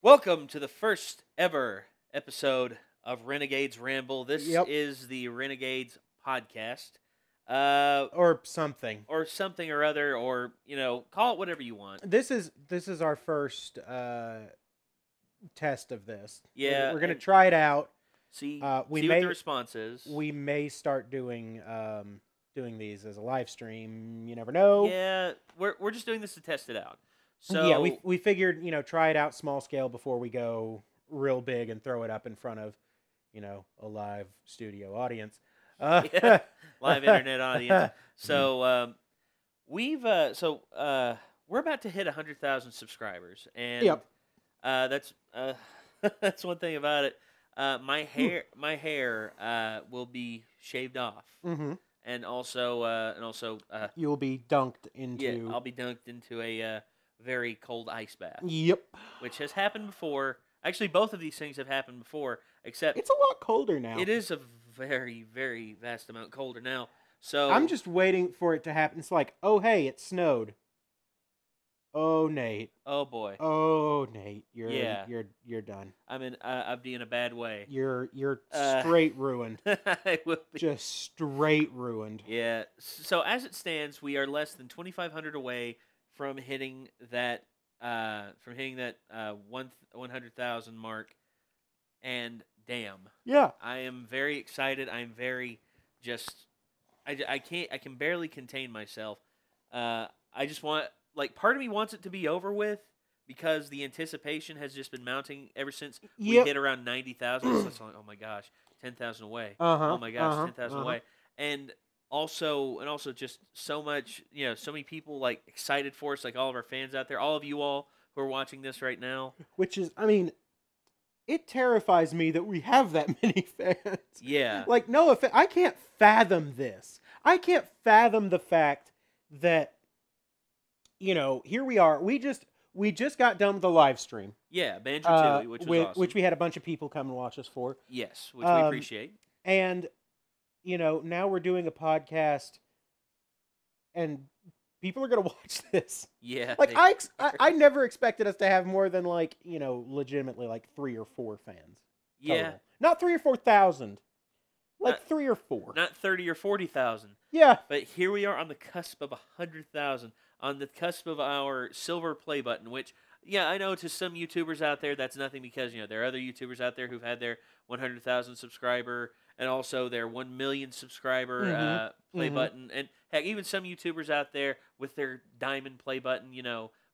Welcome to the first ever episode of Renegades Ramble. This Yep. is the Renegades podcast, Or something. or something or other, or call it whatever you want. This is our first test of this. Yeah, we're gonna and try it out. See, We see what may the response is. we may start doing these as a live stream. You never know. Yeah, we're just doing this to test it out. So Yeah, we figured try it out small scale before we go real big and throw it up in front of a live studio audience. Yeah, live internet audience. So we're about to hit 100,000 subscribers, and Yep. that's that's one thing about it. My hair will be shaved off, Mm-hmm. and also You'll be dunked into. yeah, I'll be dunked into a very cold ice bath, Yep. which has happened before. Actually, both of these things have happened before, except It's a lot colder now. it is a very, very vast amount colder now. So I'm just waiting for it to happen. It's like, oh hey, it snowed. Oh Nate. oh boy, Oh Nate, Yeah. you're done. I'd be in a bad way. You're Uh, straight ruined. I will be. Just straight ruined. Yeah. So as it stands, we are less than 2,500 away from hitting that 100,000 mark, and damn, Yeah. I am very excited. I'm very just I can barely contain myself. I just want, like, part of me wants it to be over with because the anticipation has just been mounting ever since we Yep. hit around 90,000. It's like, oh my gosh, 10,000 away. Uh-huh. Oh my gosh, uh-huh, 10,000 uh-huh. away. And also just so much, so many people like excited for us, like all of our fans out there, all of you all who are watching this right now. Which is, I mean, it terrifies me that we have that many fans. Yeah. Like, no offense, I can't fathom this. I can't fathom the fact that, here we are. We just got done with the live stream. Yeah, Banjo Tooie, which was awesome. Which we had a bunch of people come and watch us for. Yes, which we Um, appreciate. And, now we're doing a podcast and people are going to watch this. Yeah. Like, they- I never expected us to have more than, like, legitimately, like, 3 or 4 fans. yeah. Total. Not 3 or 4,000. Like, Not- 3 or 4. Not 30 or 40,000. Yeah. But here we are on the cusp of 100,000, on the cusp of our silver play button, which, yeah, I know to some YouTubers out there that's nothing because, there are other YouTubers out there who've had their 100,000 subscriber and also their 1 million subscriber Mhm. play Mhm. button. And heck, even some YouTubers out there with their diamond play button,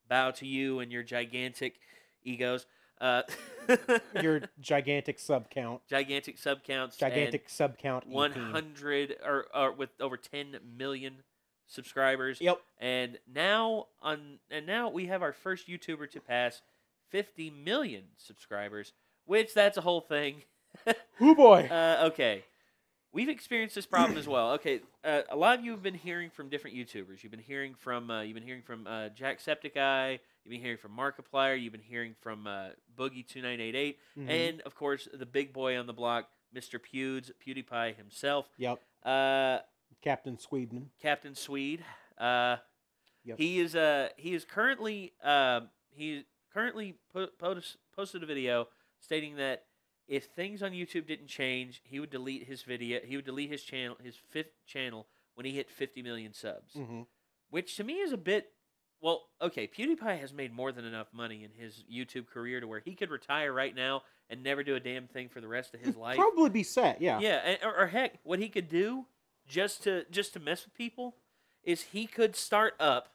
bow to you and your gigantic egos. Your gigantic sub count. gigantic sub counts. Gigantic sub count. 100 or with over 10 million subscribers. Yep. And now we have our first YouTuber to pass 50 million subscribers, which that's a whole thing. Oh boy. Okay. We've experienced this problem as well. Okay, a lot of you have been hearing from different YouTubers. You've been hearing from Jacksepticeye. You've been hearing from Markiplier. You've been hearing from Boogie2988, Mhm. and of course the big boy on the block, Mr. PewDiePie himself. Yep. Captain Sweden. Captain Swede. Yep. He is currently posted a video stating that if things on YouTube didn't change, he would delete his video. He would delete his channel, his 5th channel, when he hit 50 million subs. Mm-hmm. Which to me is a bit. Well, okay, PewDiePie has made more than enough money in his YouTube career to where he could retire right now and never do a damn thing for the rest of his life. Probably be set. Yeah. Yeah, or heck, what he could do just to mess with people is he could start up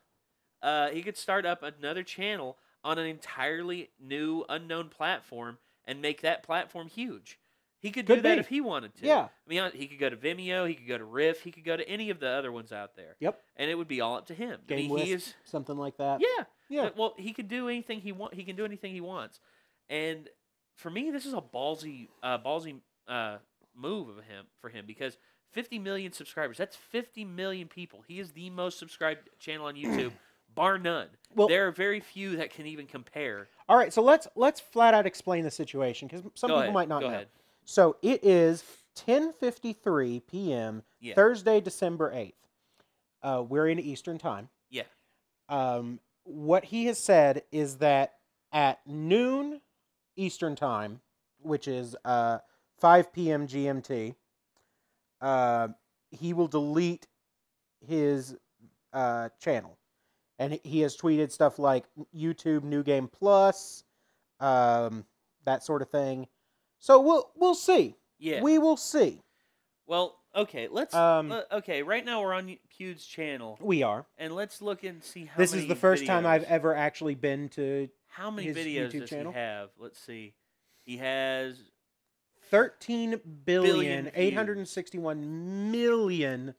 another channel on an entirely new unknown platform and make that platform huge. He could do Could that be. if he wanted to. Yeah. I mean, he could go to Vimeo, he could go to Riff, he could go to any of the other ones out there. Yep. And it would be all up to him. I Game mean, he Wisp, is something like that. yeah. Yeah. Well, he could do anything he want. He can do anything he wants. And for me, this is a ballsy move for him because 50 million subscribers. That's 50 million people. He is the most subscribed channel on YouTube, bar none. Well- there are very few that can even compare. All right. So let's flat out explain the situation because some Go people ahead, might not go know. ahead. So it is 10:53 p.m. Yeah. Thursday, December 8th. We're in Eastern time. Yeah. What he has said is that at noon Eastern Time, which is 5 p.m. GMT, he will delete his channel. And he has tweeted stuff like YouTube New Game Plus, that sort of thing. So we'll see. Yeah. We will see. Well, okay, let's. Okay, right now we're on Pewd's channel, We are. and let's look and see how. This many is the first time I've videos- ever actually been to How many his videos YouTube does channel. he have? Let's see. He has 13 Billion billion, views. 861 million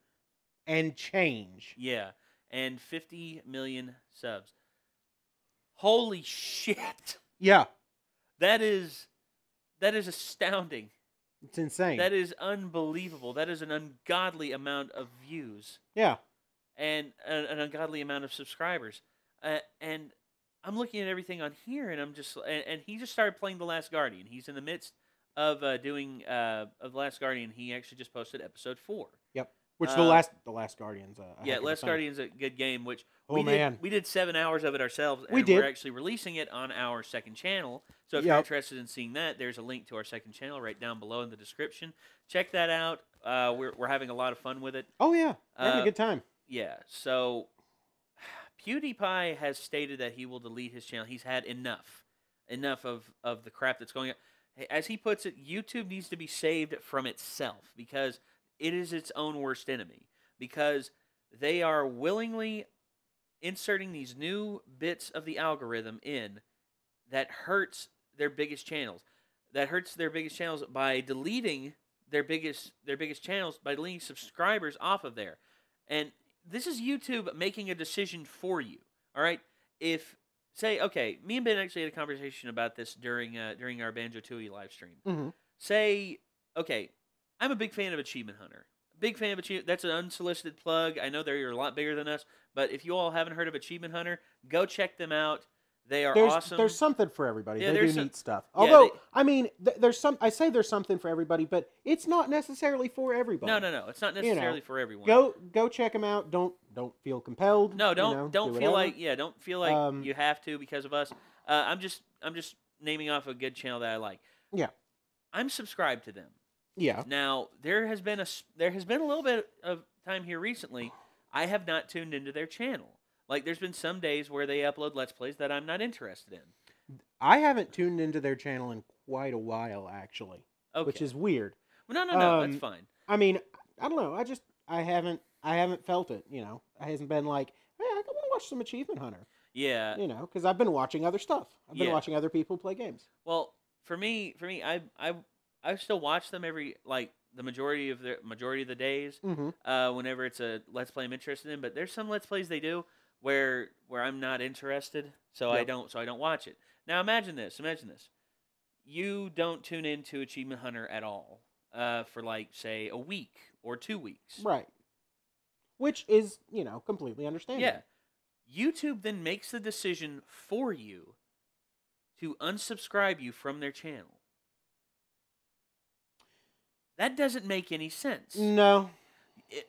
and change. yeah, and 50 million subs. Holy shit! Yeah, That is astounding. it's insane. That is unbelievable. That is an ungodly amount of views Yeah. and an ungodly amount of subscribers. And I'm looking at everything on here, and I'm just and he just started playing The Last Guardian. He's in the midst of doing of The Last Guardian. He actually just posted episode 4. Yep. Which Uh, the last Guardian's a Yeah, heck of a Last thing. Guardian's a good game. Which Oh, man. we did 7 hours of it ourselves. And We did. We're actually releasing it on our second channel. So if you're Yep. interested in seeing that, there's a link to our second channel right down below in the description. Check that out. We're having a lot of fun with it. Oh yeah, we're having a Uh, good time. Yeah, so PewDiePie has stated that he will delete his channel. He's had enough of the crap that's going on. As he puts it, YouTube needs to be saved from itself because it is its own worst enemy. Because they are willingly inserting these new bits of the algorithm in that hurts their biggest channels. That hurts their biggest channels by deleting their biggest channels, by deleting subscribers off of there. And this is YouTube making a decision for you. All right? If say, okay, me and Ben actually had a conversation about this during our Banjo-Tooie live stream. Mm-hmm. Say, okay, I'm a big fan of Achievement Hunter. Big fan of Achievement. That's an unsolicited plug. I know they're a lot bigger than us, but if you all haven't heard of Achievement Hunter, go check them out. They are awesome. There's something for everybody. Yeah, they do there's neat stuff. yeah, Although, I mean, there's some. I say there's something for everybody, but it's not necessarily for everybody. No. It's not necessarily for everyone. Go check them out. Don't feel compelled. No, you don't know, don't do feel whatever. don't feel like you have to because of us. I'm just naming off a good channel that I like. Yeah. I'm subscribed to them. Yeah. Now there has been a little bit of time here recently. I have not tuned into their channel. Like there's been some days where they upload Let's Plays that I'm not interested in. I haven't tuned into their channel in quite a while, actually, Okay. which is weird. Well, no, that's fine. I mean, I don't know. I haven't felt it. You know, I hasn't been like, hey, I want to watch some Achievement Hunter. Yeah. You know, because I've been watching other stuff. I've been Yeah. watching other people play games. Well, for me, I still watch them every the majority of the days. Mm-hmm. Whenever it's a Let's Play I'm interested in, but there's some Let's Plays they do where I'm not interested, so I Yep. don't watch it. Now imagine this. You don't tune into Achievement Hunter at all for say a week or 2 weeks. Right. Which is, completely understandable. Yeah. YouTube then makes the decision for you to unsubscribe you from their channel. That doesn't make any sense. No.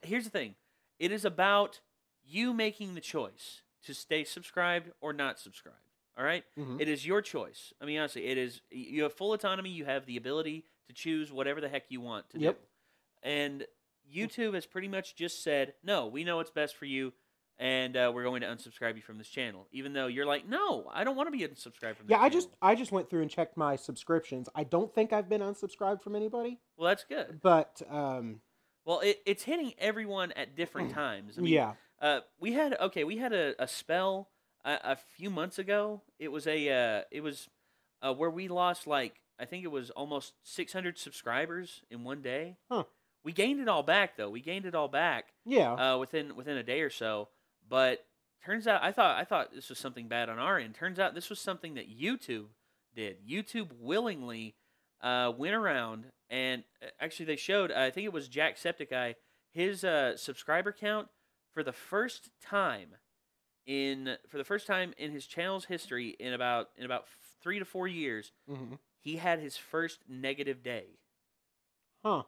Here's the thing. It is about you making the choice to stay subscribed or not subscribed. All right? Mhm. It is your choice. I mean, honestly, you have full autonomy. You have the ability to choose whatever the heck you want to Yep. do. And YouTube has pretty much just said, no, we know what's best for you, and we're going to unsubscribe you from this channel. Even though you're like, no, I don't want to be unsubscribed from this Yeah, channel. I just went through and checked my subscriptions. I don't think I've been unsubscribed from anybody, Well, that's good. but Well, it's hitting everyone at different times. I mean, yeah. we had a spell a few months ago. It was where we lost I think it was almost 600 subscribers in one day. Huh. We gained it all back though. We gained it all back Yeah. within a day or so. But turns out I thought this was something bad on our end. Turns out this was something that YouTube did. YouTube willingly went around and actually they showed. I think it was Jacksepticeye. His subscriber count for the first time in his channel's history in about 3 to 4 years, Mm-hmm. he had his first negative day. Huh.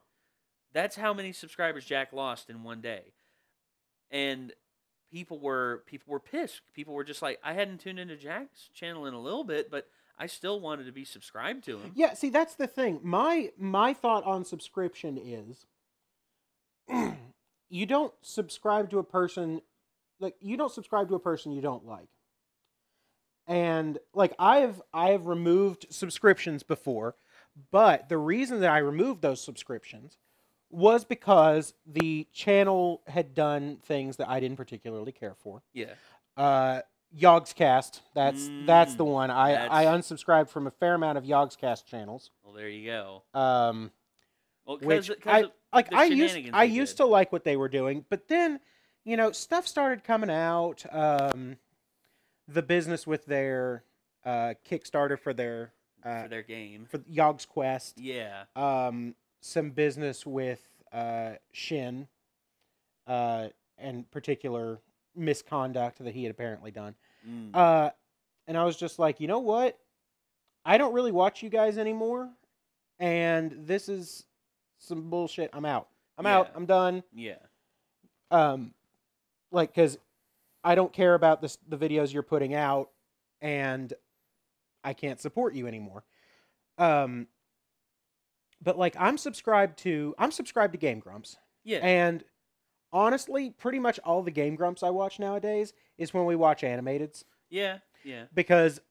That's how many subscribers Jack lost in one day. And people were pissed. People were just like, I hadn't tuned into Jack's channel in a little bit, but I still wanted to be subscribed to him. Yeah, see, that's the thing. My thought on subscription is you don't subscribe to a person you don't subscribe to a person you don't like. And like I have removed subscriptions before, but the reason that I removed those subscriptions was because the channel had done things that I didn't particularly care for. Yeah. Yogscast, that's the one. I that's- unsubscribed from a fair amount of Yogscast channels. Well, there you go. Well, Which because I used to like what they were doing, but then, stuff started coming out. The business with their Kickstarter for their game. for Yogg's Quest. Yeah. Some business with Shin, and particular misconduct that he had apparently done. And I was just like, you know what? I don't really watch you guys anymore, and this is some bullshit. I'm out. I'm out. I'm done. Yeah. Because I don't care about the videos you're putting out, and I can't support you anymore. But like I'm subscribed to Game Grumps. Yeah. And honestly, pretty much all the Game Grumps I watch nowadays is when we watch animateds. Yeah. Yeah. Because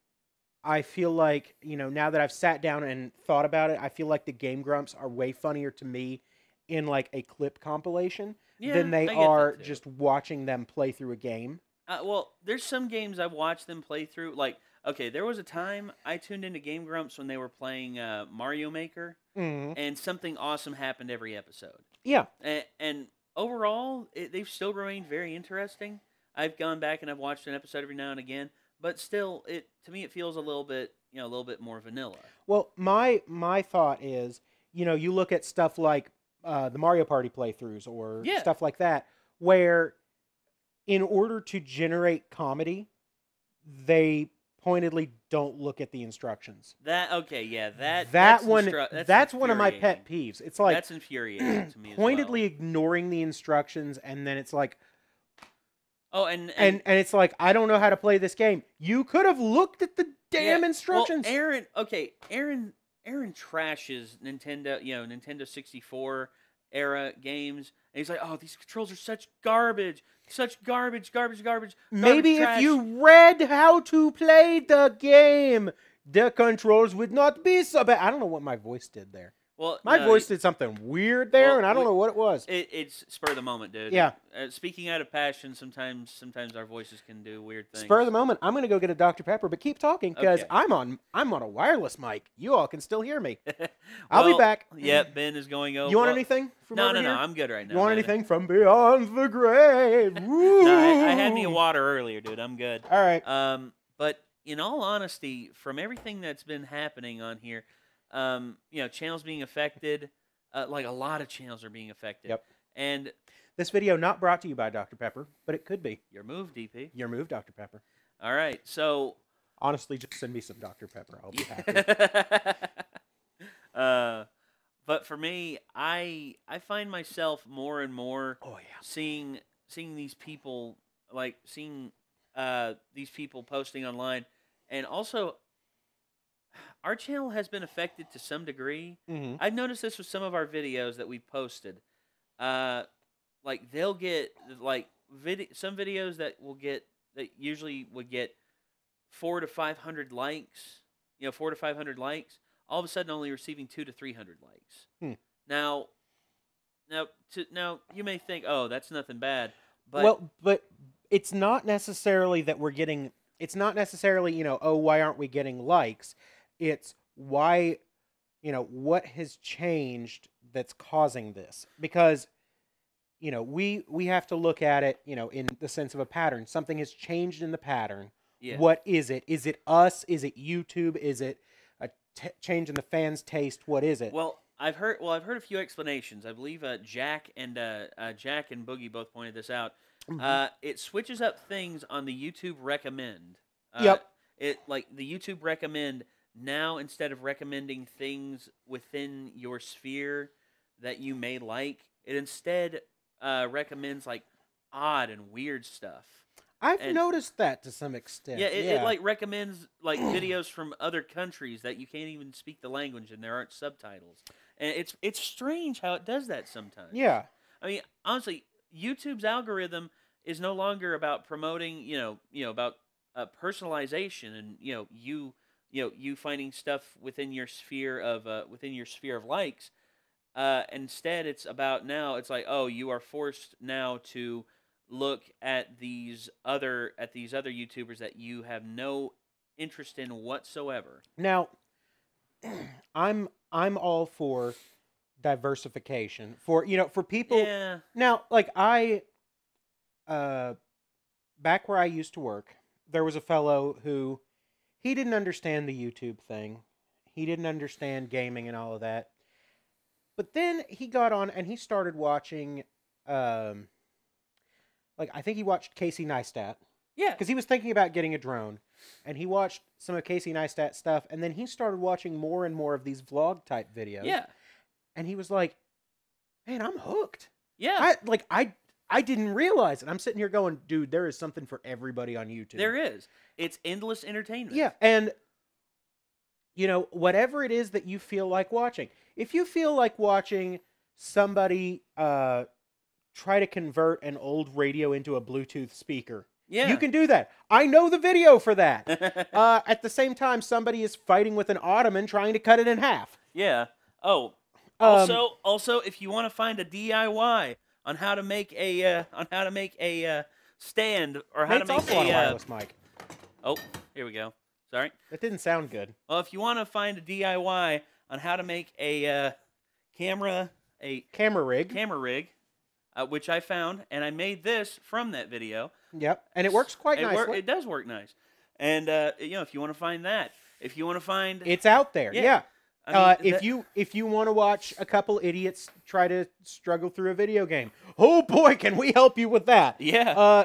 I feel like, now that I've sat down and thought about it, I feel like the Game Grumps are way funnier to me in like a clip compilation than they are just watching them play through a game. Well, there's some games I've watched them play through. Like, okay, there was a time I tuned into Game Grumps when they were playing Mario Maker, and something awesome happened every episode. Yeah. And overall, they've still remained very interesting. I've gone back and I've watched an episode every now and again, but still, to me, it feels a little bit more vanilla. Well, my thought is, you look at stuff like the Mario Party playthroughs or stuff like that, where in order to generate comedy, they pointedly don't look at the instructions. That's one of my pet peeves. It's like that's infuriating to me. Pointedly ignoring the instructions, and then it's like, and it's like, I don't know how to play this game. You could have looked at the damn instructions. Well, Aaron trashes Nintendo 64 era games, and he's like, "Oh, these controls are such garbage, garbage." Maybe if you read how to play the game, the controls would not be so bad. I don't know what my voice did there. Well, my voice did something weird there, and I don't know what it was. It's spur of the moment, dude. Yeah. Speaking out of passion, sometimes our voices can do weird things. Spur of the moment. I'm gonna go get a Dr. Pepper, but keep talking because I'm on a wireless mic. You all can still hear me. I'll be back. Yep, Ben is going over. You want anything from over here? No, I'm good right now. You want anything from beyond the grave? No, I had me a water earlier, dude. I'm good. All right. But in all honesty, from everything that's been happening on here, channels being affected, like a lot of channels are being affected. Yep. And this video not brought to you by Dr. Pepper, but it could be. Your move, DP. Your move, Dr. Pepper. All right, so honestly, just send me some Dr. Pepper. I'll be happy. But for me, I find myself more and more seeing these people, like seeing these people posting online, and also our channel has been affected to some degree. Mm-hmm. I've noticed this with some of our videos that we've posted. Like they'll get some videos that usually would get 400 to 500 likes. 400 to 500 likes. All of a sudden, only receiving 200 to 300 likes. Now you may think, oh, that's nothing bad. But but it's not necessarily that we're getting. It's not necessarily oh, why aren't we getting likes? It's why, what has changed that's causing this? Because, we have to look at it, in the sense of a pattern. Something has changed in the pattern. Yeah. What is it? Is it us? Is it YouTube? Is it a change in the fans' taste? What is it? Well, I've heard a few explanations. I believe Jack and Boogie both pointed this out. Mm-hmm. It switches up things on the YouTube recommend. Yep. The YouTube recommend now, instead of recommending things within your sphere that you may like, it instead recommends like odd and weird stuff. I've And noticed that to some extent. yeah, it like recommends like videos from other countries that you can't even speak the language and there aren't subtitles. And it's strange how it does that sometimes. Yeah. I mean, honestly, YouTube's algorithm is no longer about promoting, about personalization and you finding stuff within your sphere of likes. Instead, it's about now. It's like, oh, you are forced now to look at these other YouTubers that you have no interest in whatsoever. Now, I'm all for diversification for people. Yeah, Now, like uh back where I used to work, there was a fellow who he didn't understand the YouTube thing. He didn't understand gaming and all of that. But then he got on and he started watching like I think he watched Casey Neistat yeah, because he was thinking about getting a drone, and he watched some of Casey Neistat stuff, and then he started watching more and more of these vlog type videos. yeah, And he was like, "Man, I'm hooked." yeah. I didn't realize it. I'm sitting here going, "Dude, there is something for everybody on YouTube." There is. It's endless entertainment. Yeah, and whatever it is that you feel like watching. If you feel like watching somebody try to convert an old radio into a Bluetooth speaker, yeah. you can do that. I know the video for that. At the same time, somebody is fighting with an ottoman trying to cut it in half. Yeah. Oh. Um, Also, if you want to find a DIY on how to make a stand or how Hey, to it's make also on a wireless mic. Oh, here we go. Sorry. That didn't sound good. Well, if you want to find a DIY on how to make a camera Camera rig. which I found, and I made this from that video. Yep, and it works quite nicely. It does work nice. And if you want to find that, if you want to find, It's out there. Yeah. I mean, if you want to watch a couple idiots try to struggle through a video game, oh boy, can we help you with that? yeah,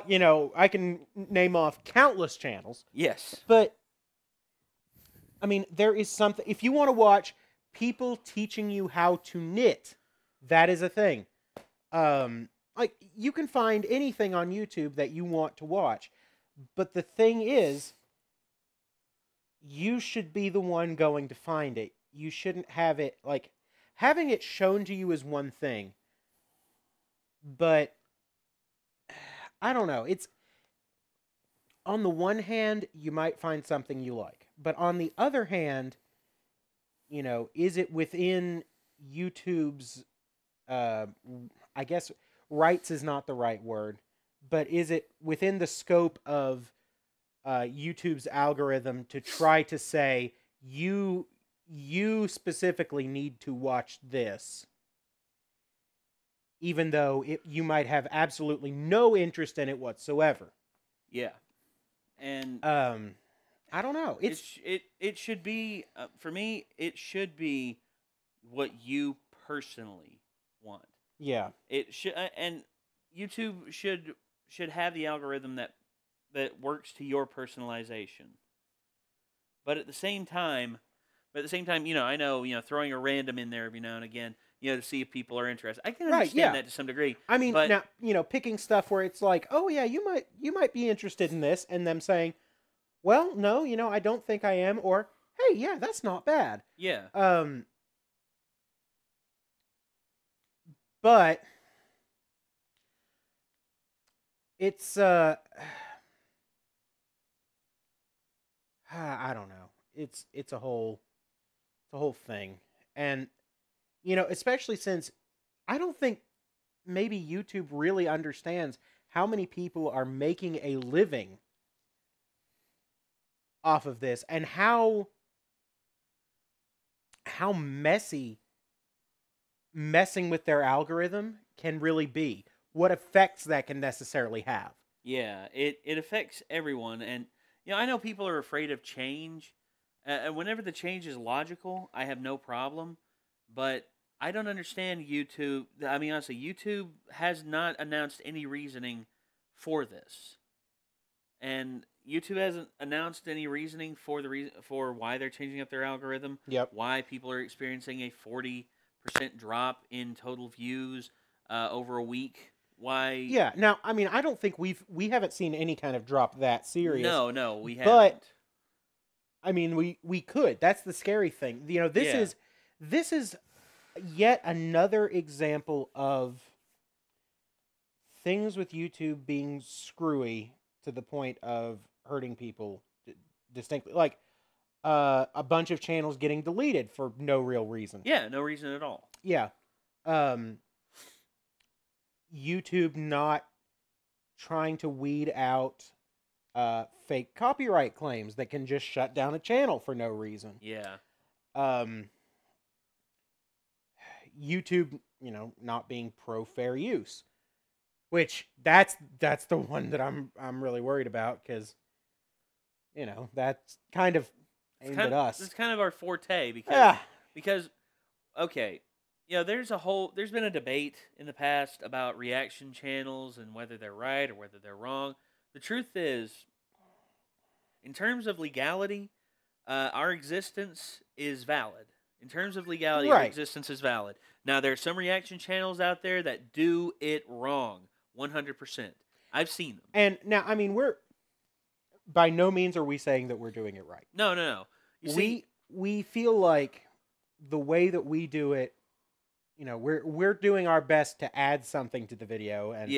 I can name off countless channels, yes, but I mean, there is something. If you want to watch people teaching you how to knit, that is a thing. Like you can find anything on YouTube that you want to watch, but the thing is, you should be the one going to find it. You shouldn't have it like having it shown to you is one thing, but I don't know. It's on the one hand, you might find something you like, but on the other hand, is it within YouTube's I guess rights is not the right word, but is it within the scope of YouTube's algorithm to try to say you specifically need to watch this, even though you might have absolutely no interest in it whatsoever? yeah, and I don't know. it should be for me. It should be what you personally want. Yeah. It should, and YouTube should have the algorithm that works to your personalization. But at the same time, I know, throwing a random in there every now and again, to see if people are interested. I can Right, understand yeah. that to some degree. I mean, But now, picking stuff where it's like, oh yeah, you might be interested in this, and them saying, well, no, I don't think I am, or hey, yeah, that's not bad. yeah, But it's I don't know. It's a whole thing. And especially since I don't think maybe YouTube really understands how many people are making a living off of this, and how messing with their algorithm can really be. What effects that can necessarily have. yeah. It affects everyone, and I know people are afraid of change. And whenever the change is logical, I have no problem. But I don't understand YouTube. I mean, honestly, YouTube has not announced any reasoning for this, and YouTube hasn't announced any reasoning for for why they're changing up their algorithm. Yep. Why people are experiencing a 40% drop in total views over a week why. Yeah. Now, I mean, I don't think we haven't seen any kind of drop that serious. No, we haven't. But I mean, we could. That's the scary thing. You know, Yeah. this is yet another example of things with YouTube being screwy to the point of hurting people distinctly. Like a bunch of channels getting deleted for no real reason. Yeah, no reason at all. Yeah. YouTube not trying to weed out fake copyright claims that can just shut down a channel for no reason. Yeah. YouTube, you know, not being pro fair use, which that's the one that I'm really worried about, because, you know, that's kind of aimed at us. It's kind of our forte because okay, you know, there's been a debate in the past about reaction channels and whether they're right or whether they're wrong. The truth is, in terms of legality, our existence is valid. In terms of legality, our existence is valid. Now, there are some reaction channels out there that do it wrong, 100%. I've seen them. And now, I mean, by no means are we saying that we're doing it right. No. We feel like the way that we do it, you know, we're doing our best to add something to the video, and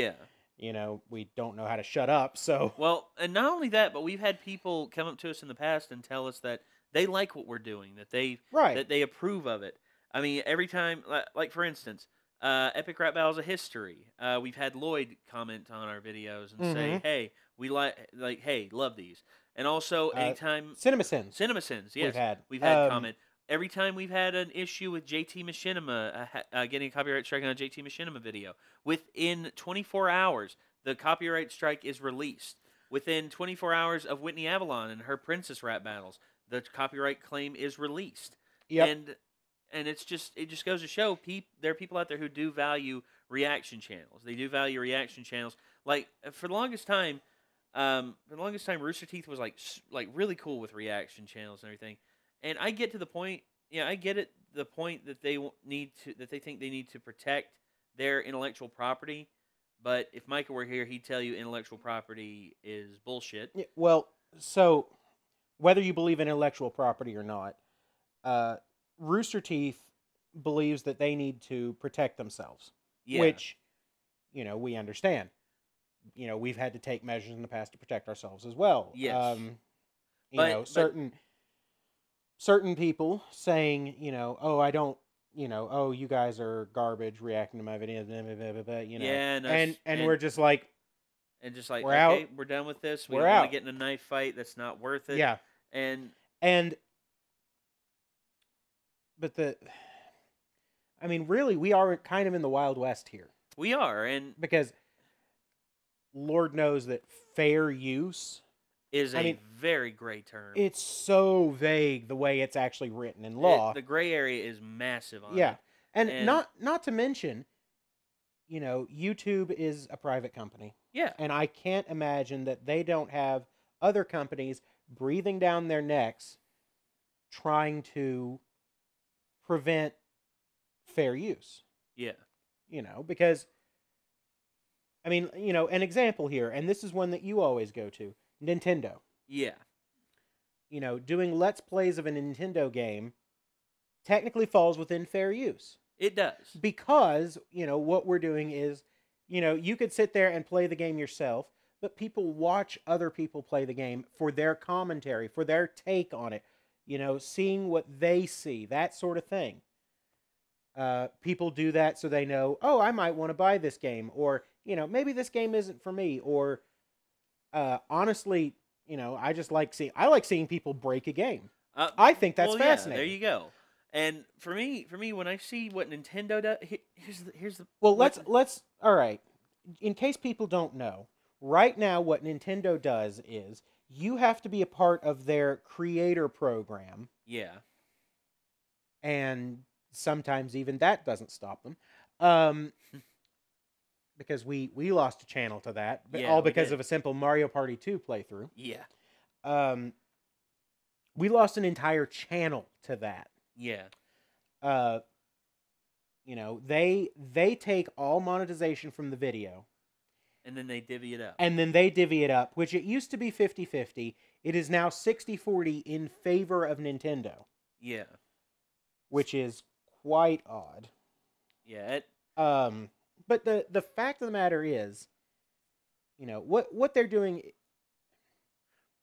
you know, we don't know how to shut up. So well, and not only that, but we've had people come up to us in the past and tell us that they like what we're doing, that they approve of it. I mean, every time, like for instance, Epic Rap Battles of History. We've had Lloyd comment on our videos and say, "Hey, we hey, love these." And also, anytime CinemaSins, yes, we've had comment. Every time we've had an issue with JT Machinima, getting a copyright strike on a JT Machinima video, within 24 hours, the copyright strike is released. Within 24 hours of Whitney Avalon and her Princess Rap Battles, the copyright claim is released. Yep. And it just goes to show there are people out there who do value reaction channels. They do value reaction channels. Like for the longest time, Rooster Teeth was like really cool with reaction channels and everything. And I get to the point, I get it, the point that they think they need to protect their intellectual property. But if Micah were here, he'd tell you intellectual property is bullshit. Yeah, well, so whether you believe in intellectual property or not, Rooster Teeth believes that they need to protect themselves, which, you know, we understand. You know, we've had to take measures in the past to protect ourselves as well. Yes. Certain people saying, you know, oh, I don't, you know, oh, you guys are garbage reacting to my videos, you know. Yeah, and we're just like, we're okay, out. We're done with this. We don't want to get in a knife fight. That's not worth it. Yeah. But I mean, really, we are kind of in the Wild West here. We are, and because Lord knows that fair use is a very gray term. It's so vague the way it's actually written in law. The gray area is massive on it. Yeah. And not to mention, you know, YouTube is a private company. Yeah. And I can't imagine that they don't have other companies breathing down their necks trying to prevent fair use. Yeah. You know, because, I mean, you know, an example here, and this is one that you always go to, Nintendo. Yeah. You know, doing Let's Plays of a Nintendo game technically falls within fair use. It does. Because, you know, what we're doing is, you know, you could sit there and play the game yourself, but people watch other people play the game for their commentary, for their take on it, you know, seeing what they see, that sort of thing. People do that so they know, oh, I might want to buy this game, or, you know, maybe this game isn't for me, or honestly, you know, I like seeing people break a game. I think that's fascinating. There you go. And for me, when I see what Nintendo does, here's the. Well, let's all right. In case people don't know, right now what Nintendo does is you have to be a part of their creator program. Yeah. And sometimes even that doesn't stop them. Because we lost a channel to that, all because of a simple Mario Party 2 playthrough. Yeah. We lost an entire channel to that. Yeah. You know, they take all monetization from the video And then they divvy it up. And then they divvy it up, which it used to be 50-50. It is now 60-40 in favor of Nintendo. Yeah. Which is quite odd. Yeah. But the fact of the matter is, what they're doing,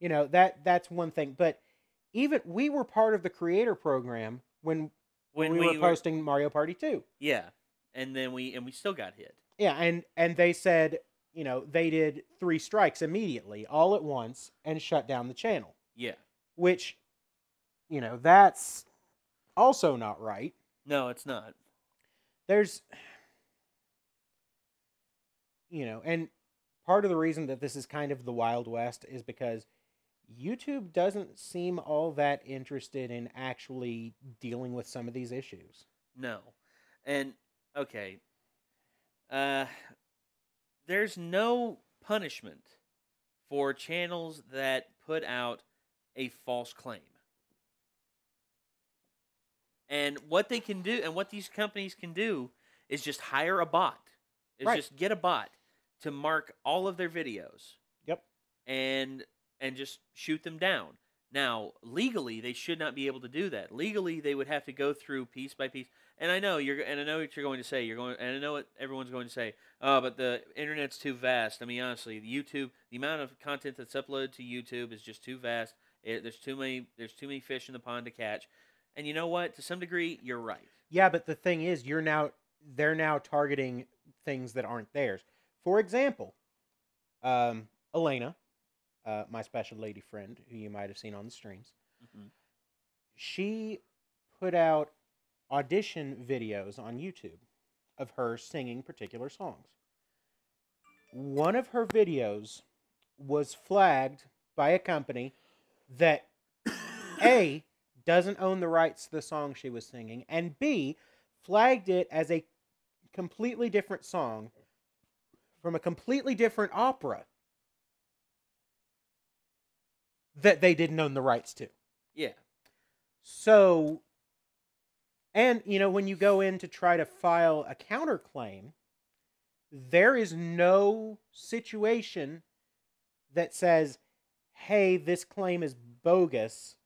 that's one thing. But even we were part of the creator program when we were posting Mario Party 2. Yeah. And then we still got hit. Yeah, and they said, they did 3 strikes immediately, all at once, and shut down the channel. Yeah. Which, that's also not right. No, it's not. There's, and part of the reason that this is kind of the Wild West is because YouTube doesn't seem all that interested in actually dealing with some of these issues. No. And, okay. There's no punishment for channels that put out a false claim. And what they can do, and what these companies can do, is just hire a bot. Just get a bot to mark all of their videos. Yep. And just shoot them down. Now, legally, they should not be able to do that. Legally, they would have to go through piece by piece. And I know what you're going to say. And I know what everyone's going to say. Oh, but the internet's too vast. I mean, honestly, the amount of content that's uploaded to YouTube is just too vast. There's too many fish in the pond to catch. And you know what? To some degree, you're right. Yeah, but the thing is, they're now targeting things that aren't theirs. For example, Elena, my special lady friend, who you might have seen on the streams, she put out audition videos on YouTube of her singing particular songs. One of her videos was flagged by a company that A, doesn't own the rights to the song she was singing, and B, flagged it as a completely different song from a completely different opera that they didn't own the rights to. Yeah. So, and, when you go in to try to file a counterclaim, there is no situation that says, hey, this claim is bogus.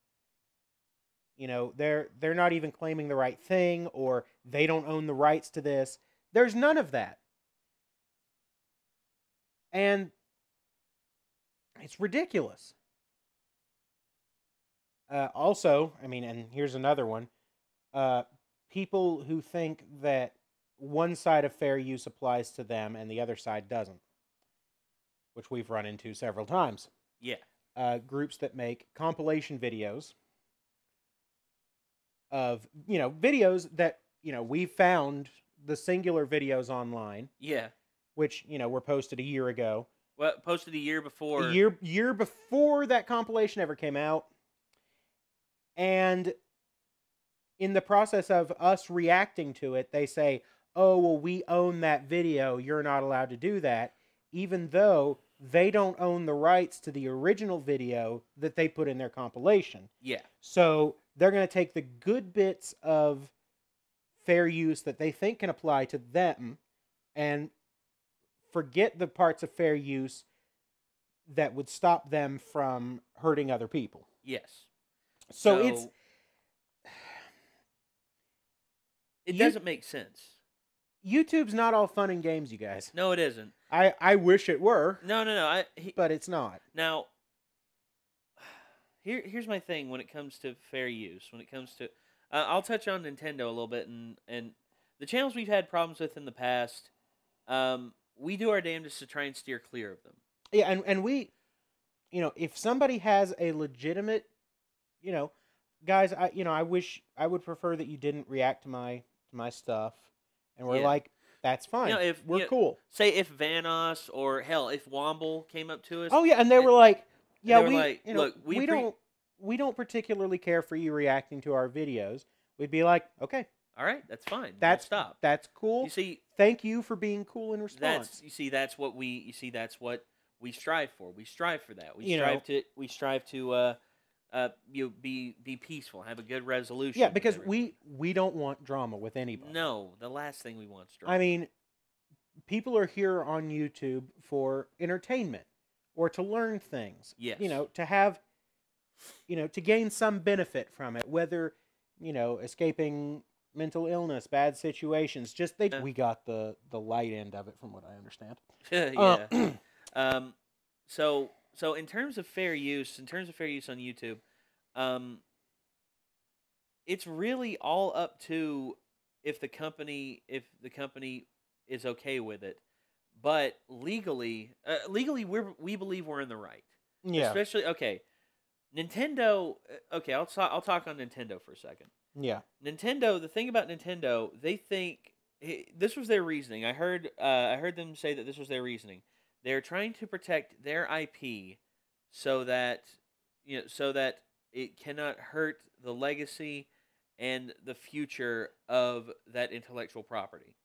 They're not even claiming the right thing, or they don't own the rights to this. There's none of that. And it's ridiculous. Also, and here's another one. People who think that one side of fair use applies to them and the other side doesn't, which we've run into several times. Yeah. Groups that make compilation videos of, videos that, we found the singular videos online. Yeah. Which, were posted a year ago. Well, posted a year before. A year before that compilation ever came out. And in the process of us reacting to it, they say, oh, well, we own that video. You're not allowed to do that. Even though they don't own the rights to the original video that they put in their compilation. Yeah. So they're going to take the good bits of fair use that they think can apply to them and forget the parts of fair use that would stop them from hurting other people. Yes. So it doesn't make sense. YouTube's not all fun and games, you guys. No, it isn't. I wish it were. No. But it's not. Now, here's my thing when it comes to fair use. When it comes to, I'll touch on Nintendo a little bit, and the channels we've had problems with in the past. We do our damnedest to try and steer clear of them. Yeah, and we, if somebody has a legitimate, guys, I wish I would prefer that you didn't react to my stuff, and we're like, that's fine. If we're cool. Say if Vanoss or hell, if Womble came up to us. Oh yeah, and they were like, yeah, look, we don't particularly care for you reacting to our videos. We'd be like, okay. All right, that's fine. Stop. That's cool. You see, thank you for being cool in response. That's what we strive for. We strive for that. We strive to be peaceful, have a good resolution. Yeah, because we don't want drama with anybody. No, the last thing we want is drama. I mean, people are here on YouTube for entertainment or to learn things. Yes. To have, to gain some benefit from it, whether, escaping mental illness, bad situations. We got the light end of it, from what I understand. Yeah. So in terms of fair use, on YouTube, it's really all up to if the company is okay with it. But legally, we believe we're in the right. Yeah. Especially, okay, Nintendo. Okay, I'll talk on Nintendo for a second. Yeah. Nintendo. The thing about Nintendo, they think this was their reasoning. I heard them say that this was their reasoning. They're trying to protect their IP so that it cannot hurt the legacy and the future of that intellectual property,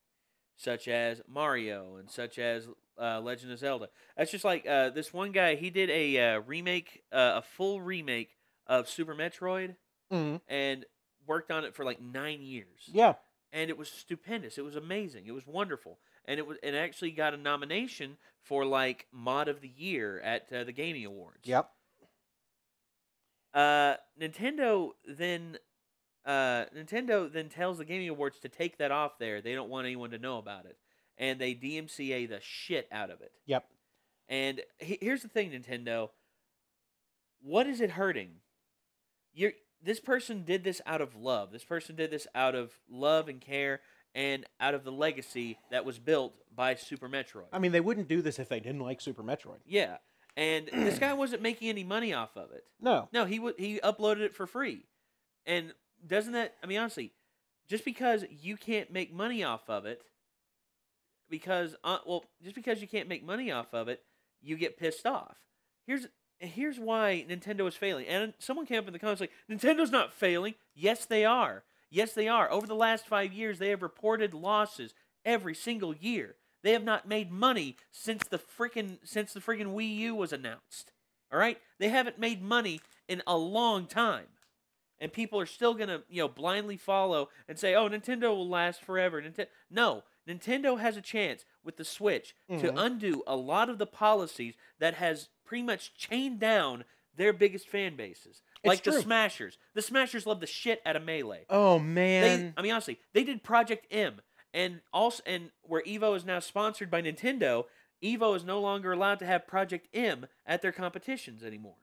such as Mario and such as Legend of Zelda. That's just like this one guy. He did a remake, a full remake of Super Metroid, and worked on it for like 9 years. Yeah. And it was stupendous. It was amazing. It was wonderful, and it actually got a nomination for like Mod of the Year at the Gaming Awards. Yep. Nintendo then tells the Gaming Awards to take that off there. They don't want anyone to know about it, and they DMCA the shit out of it. Yep. And here's the thing, Nintendo. What is it hurting? This person did this out of love. This person did this out of love and care, and out of the legacy that was built by Super Metroid. I mean, they wouldn't do this if they didn't like Super Metroid. Yeah. And this guy wasn't making any money off of it. No. No, he uploaded it for free. And doesn't that, I mean, honestly, just because you can't make money off of it, just because you can't make money off of it, you get pissed off. Here's why Nintendo is failing. And someone came up in the comments like, Nintendo's not failing. Yes, they are. Yes, they are. Over the last 5 years, they have reported losses every single year. They have not made money since the freaking Wii U was announced. All right? They haven't made money in a long time. And people are still going to, blindly follow and say, "Oh, Nintendo will last forever." No, Nintendo has a chance with the Switch to undo a lot of the policies that has pretty much chained down their biggest fan bases. Like the Smashers. The Smashers love the shit out of Melee. Oh, man. Honestly, they did Project M. And where Evo is now sponsored by Nintendo, Evo is no longer allowed to have Project M at their competitions anymore.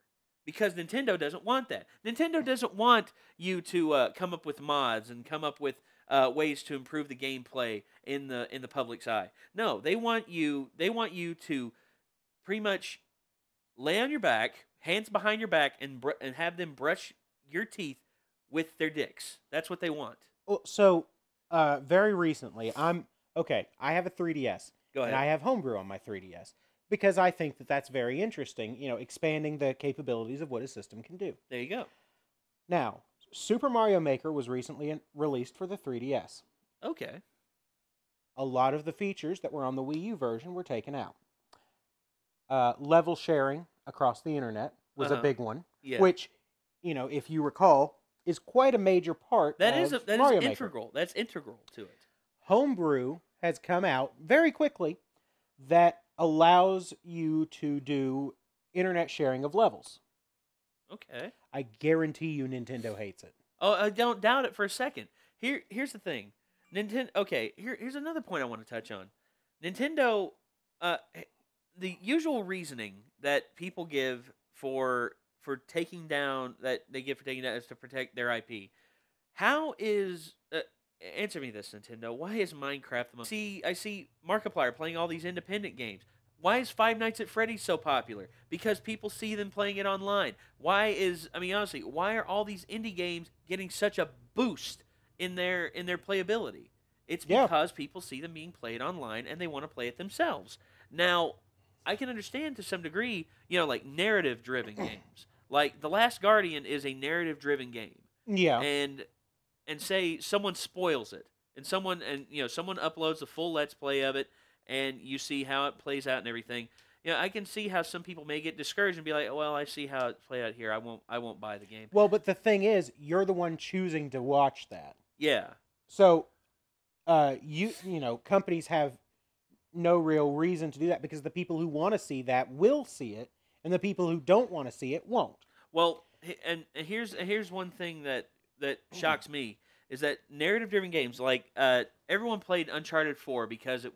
Because Nintendo doesn't want that. Nintendo doesn't want you to come up with mods and come up with ways to improve the gameplay in the public's eye. No, they want you to pretty much lay on your back, hands behind your back, and have them brush your teeth with their dicks. That's what they want. Well, so very recently, I have a 3DS. Go ahead. And I have Homebrew on my 3DS. Because I think that that's very interesting, expanding the capabilities of what a system can do. There you go. Now, Super Mario Maker was recently released for the 3DS. Okay. A lot of the features that were on the Wii U version were taken out. Level sharing across the internet was a big one, which, if you recall, is quite a major part of Mario Maker. Integral. That's integral to it. Homebrew has come out very quickly that allows you to do internet sharing of levels. Okay. I guarantee you Nintendo hates it. Oh, I don't doubt it for a second. Here's the thing. Nintendo. Okay, here's another point I want to touch on. Nintendo, the usual reasoning that people give for taking down is to protect their IP. How is answer me this, Nintendo. Why is Minecraft the most... I see Markiplier playing all these independent games. Why is Five Nights at Freddy's so popular? Because people see them playing it online. Honestly, why are all these indie games getting such a boost in their playability? It's because people see them being played online and they want to play it themselves. Now, I can understand to some degree, like narrative-driven games. Like The Last Guardian is a narrative-driven game. Yeah. And say someone spoils it, and someone uploads a full Let's Play of it, and you see how it plays out and everything. I can see how some people may get discouraged and be like, "Well, I see how it played out here. I won't buy the game." Well, but the thing is, you're the one choosing to watch that. Yeah. So, companies have no real reason to do that because the people who want to see that will see it, and the people who don't want to see it won't. Well, and here's one thing that shocks me is that narrative-driven games, like everyone played Uncharted 4 because of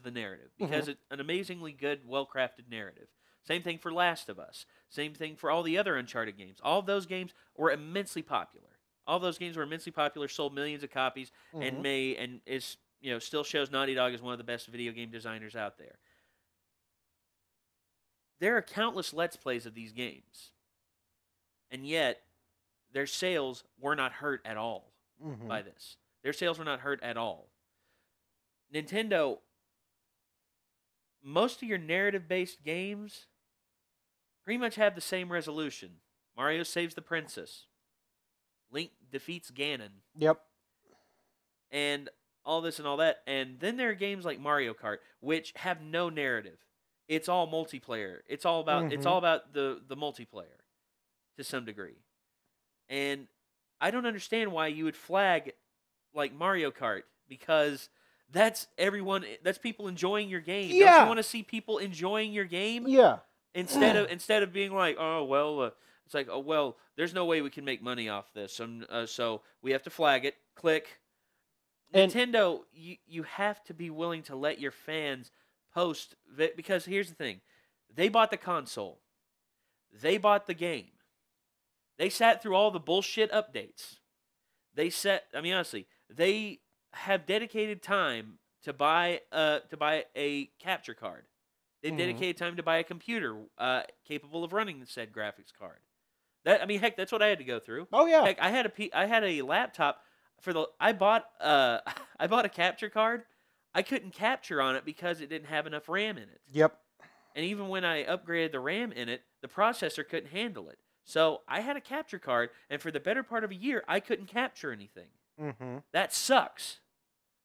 the narrative, because it's an amazingly good, well-crafted narrative. Same thing for Last of Us. Same thing for all the other Uncharted games. All of those games were immensely popular. All those games were immensely popular, sold millions of copies, and is still shows Naughty Dog as one of the best video game designers out there. There are countless Let's Plays of these games, and yet their sales were not hurt at all by this. Their sales were not hurt at all. Nintendo, most of your narrative-based games pretty much have the same resolution. Mario saves the princess. Link defeats Ganon. Yep. And all this and all that. And then there are games like Mario Kart, which have no narrative. It's all multiplayer. It's all about the multiplayer to some degree. And I don't understand why you would flag like Mario Kart, because that's people enjoying your game. Yeah. Don't you want to see people enjoying your game? Yeah. Instead of being like, oh well, it's like, oh well, there's no way we can make money off this, so we have to flag it. Click. And Nintendo, you have to be willing to let your fans post, because here's the thing: they bought the console, they bought the game, they sat through all the bullshit updates. Honestly, they have dedicated time to buy a capture card. They've dedicated time to buy a computer capable of running said graphics card. Heck, that's what I had to go through. Oh yeah. Heck, I had a laptop I bought a capture card. I couldn't capture on it because it didn't have enough RAM in it. Yep. And even when I upgraded the RAM in it, the processor couldn't handle it. So I had a capture card, and for the better part of a year, I couldn't capture anything. That sucks.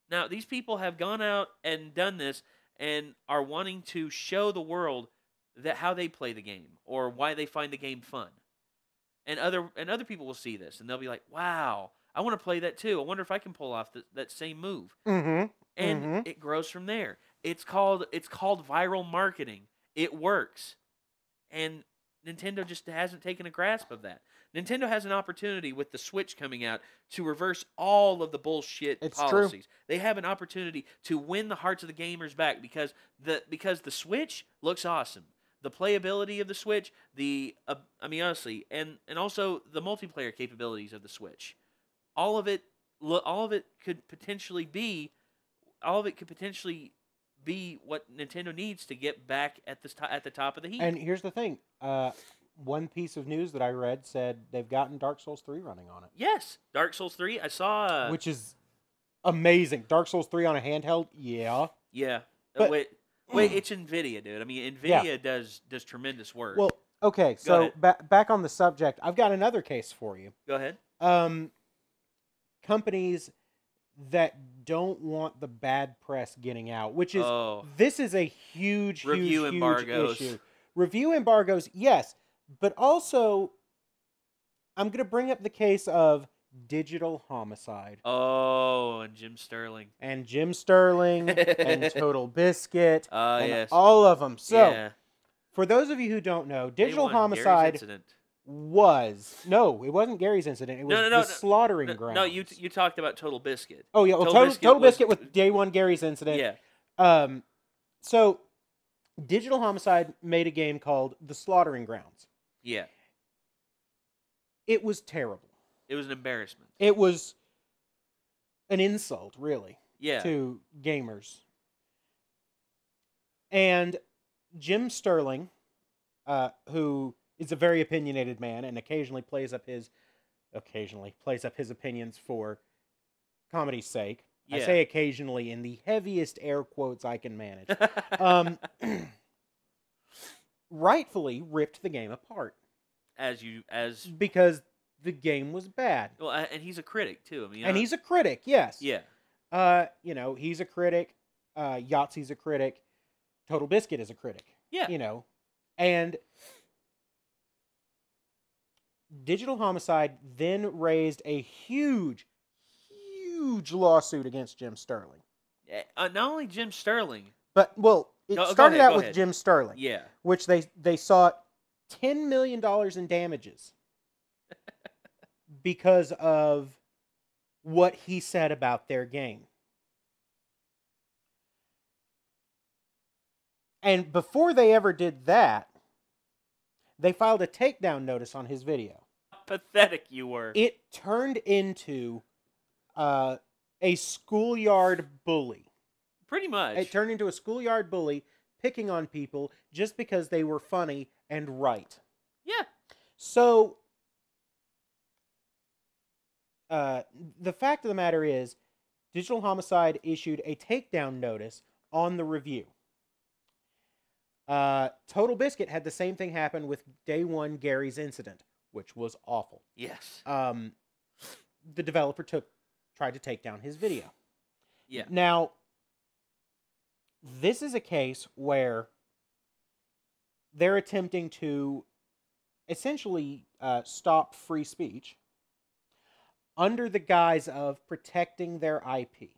Now, these people have gone out and done this and are wanting to show the world that how they play the game or why they find the game fun. And other people will see this, and they'll be like, wow, I want to play that too. I wonder if I can pull off that same move. And it grows from there. It's called viral marketing. It works. And Nintendo just hasn't taken a grasp of that. Nintendo has an opportunity with the Switch coming out to reverse all of the bullshit policies. True. They have an opportunity to win the hearts of the gamers back because the Switch looks awesome. The playability of the Switch, honestly, and also the multiplayer capabilities of the Switch. All of it could potentially be what Nintendo needs to get back at the top of the heap. And here's the thing. One piece of news that I read said they've gotten Dark Souls 3 running on it. Yes, Dark Souls 3. I saw... which is amazing. Dark Souls 3 on a handheld? Yeah. Yeah. But, wait, it's NVIDIA, dude. NVIDIA does tremendous work. Well, okay, so back on the subject, I've got another case for you. Go ahead. Companies that don't want the bad press getting out, which is... this is a huge embargoes. Issue. Review embargoes, yes. But also, I'm going to bring up the case of Digital Homicide. Oh, and Jim Sterling. And Total Biscuit. Yes. All of them. So, for those of you who don't know, Digital Homicide was... No, it wasn't Gary's incident. It was the Slaughtering Grounds. No, you talked about Total Biscuit. Oh, yeah. Well, Total Biscuit with Day One Gary's incident. Yeah. So, Digital Homicide made a game called The Slaughtering Grounds. Yeah. It was terrible. It was an embarrassment. It was an insult, really, yeah, to gamers. And Jim Sterling, who is a very opinionated man and occasionally plays up his opinions for comedy's sake. Yeah. I say occasionally in the heaviest air quotes I can manage. Rightfully ripped the game apart. Because the game was bad. Well, and he's a critic too. He's a critic, yes. Yeah. He's a critic. Yahtzee's a critic. Total Biscuit is a critic. Yeah. And Digital Homicide then raised a huge lawsuit against Jim Sterling. Not only Jim Sterling, But it Go started ahead, out go with ahead. Jim Sterling, Yeah. which they sought $10 million in damages because of what he said about their game. And before they ever did that, they filed a takedown notice on his video. Pathetic you were. It turned into a schoolyard bully. Pretty much. It turned into a schoolyard bully picking on people just because they were funny and right. Yeah. So, the fact of the matter is, Digital Homicide issued a takedown notice on the review. Total Biscuit had the same thing happen with Day One Gary's incident, which was awful. Yes. The developer tried to take down his video. Yeah. Now, this is a case where they're attempting to essentially stop free speech under the guise of protecting their IP.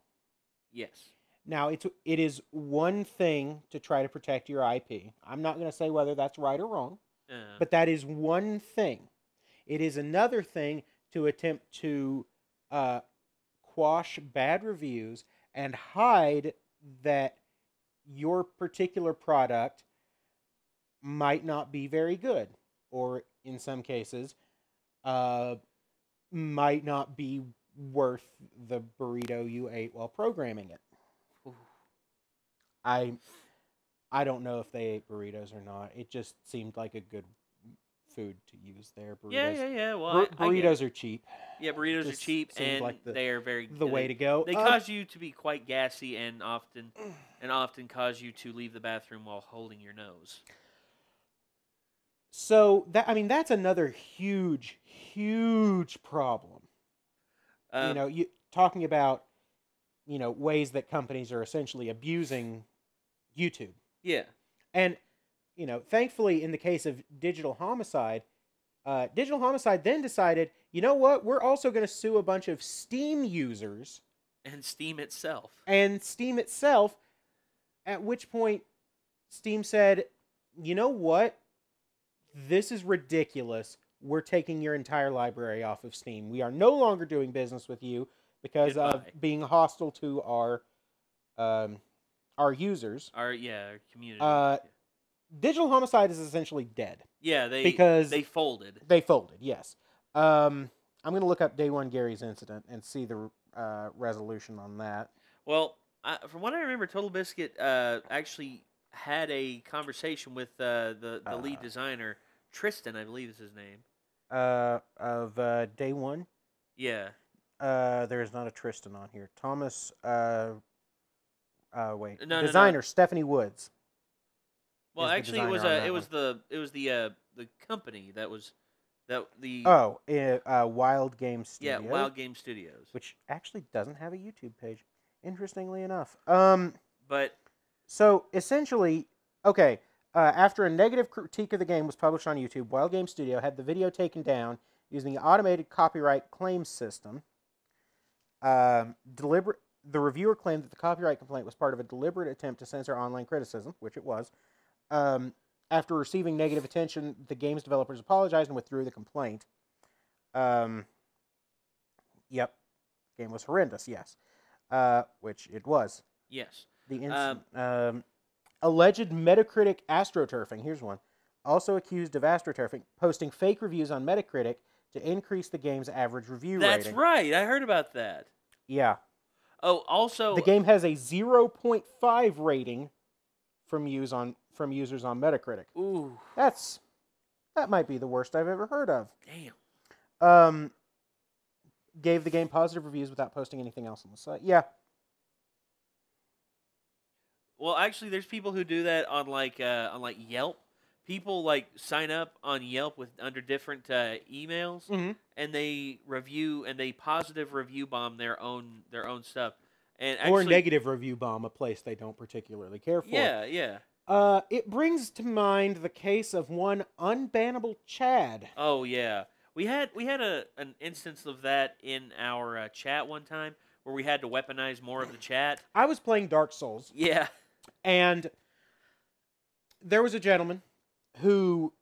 Yes. Now, it is one thing to try to protect your IP. I'm not going to say whether that's right or wrong, but that is one thing. It is another thing to attempt to quash bad reviews and hide that your particular product might not be very good, or in some cases, might not be worth the burrito you ate while programming it. Ooh. I don't know if they ate burritos or not. It just seemed like a good food to use there. Burritos. Yeah. Well, burritos are cheap. Yeah, burritos are Just cheap, seems and like they are very the way to go. They cause you to be quite gassy, and often cause you to leave the bathroom while holding your nose. So that's another huge problem. You talking about ways that companies are essentially abusing YouTube. Yeah. And thankfully, in the case of Digital Homicide then decided, you know what? We're also going to sue a bunch of Steam users And Steam itself. At which point Steam said, you know what? This is ridiculous. We're taking your entire library off of Steam. We are no longer doing business with you because of being hostile to our users. Our community. Digital Homicide is essentially dead. Yeah, they folded. They folded, yes. I'm going to look up Day One Gary's incident and see the resolution on that. Well, from what I remember, Total Biscuit actually had a conversation with the lead designer, Tristan, I believe is his name. Of Day One? Yeah. There is not a Tristan on here. Thomas, wait. No, designer, Stephanie Woods. Well, actually, it was the company that was Wild Game Studios. Yeah, Wild Game Studios, which actually doesn't have a YouTube page, interestingly enough. But so essentially, okay, after a negative critique of the game was published on YouTube, Wild Game Studio had the video taken down using the automated copyright claims system. The reviewer claimed that the copyright complaint was part of a deliberate attempt to censor online criticism, which it was. After receiving negative attention, the game's developers apologized and withdrew the complaint. Yep. Game was horrendous, yes. Which it was. Yes. The alleged Metacritic astroturfing, here's one, also accused of astroturfing, posting fake reviews on Metacritic to increase the game's average review rating. That's right, I heard about that. Yeah. Oh, also... The game has a 0.5 rating from users on Metacritic. Ooh. That might be the worst I've ever heard of. Damn. Gave the game positive reviews without posting anything else on the site. Yeah. Well, actually, there's people who do that on Yelp. People sign up on Yelp under different emails, mm-hmm. and they review and they positive review bomb their own stuff, and or negative review bomb a place they don't particularly care for. Yeah. It brings to mind the case of one Unbannable Chad. Oh yeah, we had an instance of that in our chat one time where we had to weaponize more of the chat. I was playing Dark Souls. Yeah. And there was a gentleman who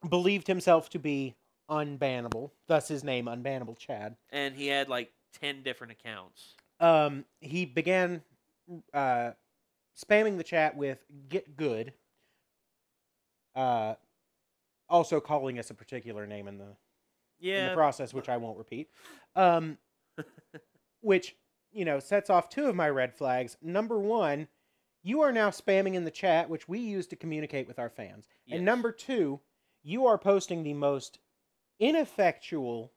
believed himself to be unbannable, thus his name, Unbannable Chad. And he had like 10 different accounts. He began spamming the chat with "get good," also calling us a particular name in the process, which I won't repeat. Which, sets off two of my red flags. Number one, you are now spamming in the chat, which we use to communicate with our fans. Yes. And number two, you are posting the most ineffectual,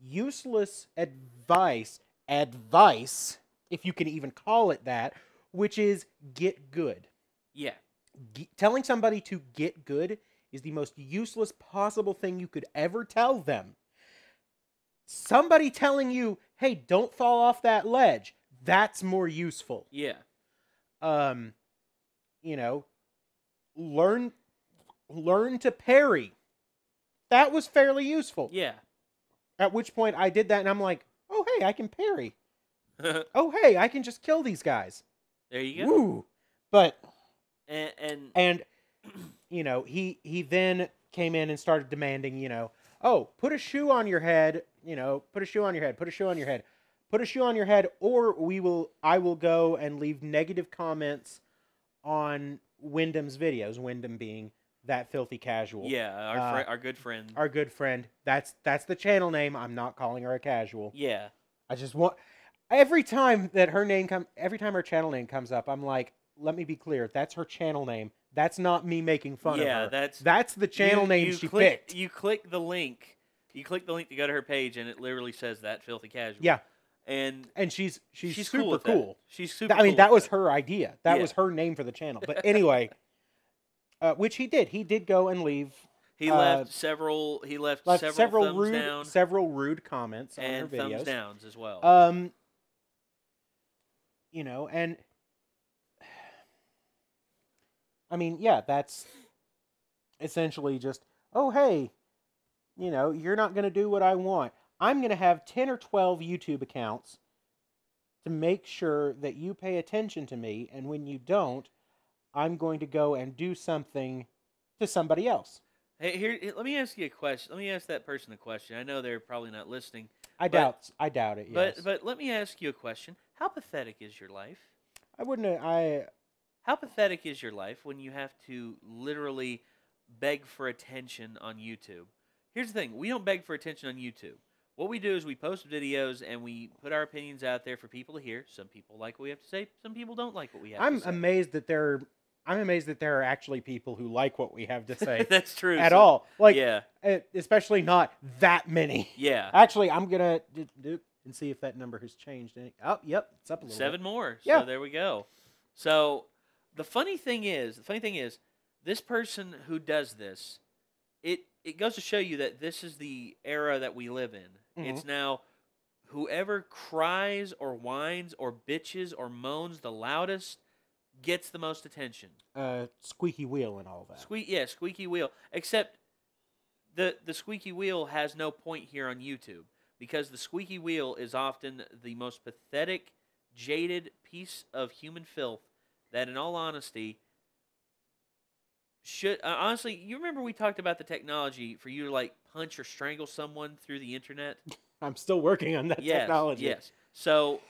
useless advice, if you can even call it that, which is get good. Yeah. Telling somebody to get good is the most useless possible thing you could ever tell them. Somebody telling you, hey, don't fall off that ledge, that's more useful. Yeah. Learn to parry. That was fairly useful. Yeah. At which point I did that and I'm like, oh, hey, I can parry. Oh, hey, I can just kill these guys. There you go. Woo. But and he then came in and started demanding, oh, put a shoe on your head, put a shoe on your head, put a shoe on your head, put a shoe on your head, or I will go and leave negative comments on Wyndham's videos. Wyndham being that filthy casual. Yeah, our good friend. Our good friend. That's the channel name. I'm not calling her a casual. Yeah. I just want every time her channel name comes up, I'm like, let me be clear. That's her channel name. That's not me making fun of her. Yeah, that's the channel name she picked. You click the link. You click the link to go to her page, and it literally says that filthy casual. Yeah. And she's cool. super cool. She's super. I mean, cool that was that. her idea. That was her name for the channel. But anyway, which he did. He did go and leave. He left several. He left several thumbs down, several rude comments on and her videos. thumbs downs as well. And I mean, yeah, that's essentially just, oh, hey, you're not going to do what I want. I'm going to have 10 or 12 YouTube accounts to make sure that you pay attention to me, and when you don't, I'm going to go and do something to somebody else. Hey, here, let me ask you a question. Let me ask that person a question. I know they're probably not listening. I doubt it. Yes. But let me ask you a question. How pathetic is your life? How pathetic is your life when you have to literally beg for attention on YouTube? Here's the thing. We don't beg for attention on YouTube. What we do is we post videos and we put our opinions out there for people to hear. Some people like what we have to say. Some people don't like what we have to say. I'm amazed that there are actually people who like what we have to say. That's true. At all. Like, yeah. Especially not that many. Yeah. Actually, I'm going to and see if that number has changed. Oh, yep. It's up a little 7 bit. more. Yeah. So there we go. So the funny thing is, this person who does this, it goes to show you that this is the era that we live in. Mm-hmm. It's now whoever cries or whines or bitches or moans the loudest gets the most attention. Squeaky wheel and all that. Squeaky wheel. Except the squeaky wheel has no point here on YouTube, because the squeaky wheel is often the most pathetic, jaded piece of human filth that, in all honesty, should honestly. You remember we talked about the technology for you to like punch or strangle someone through the internet? I'm still working on that technology. Yes. So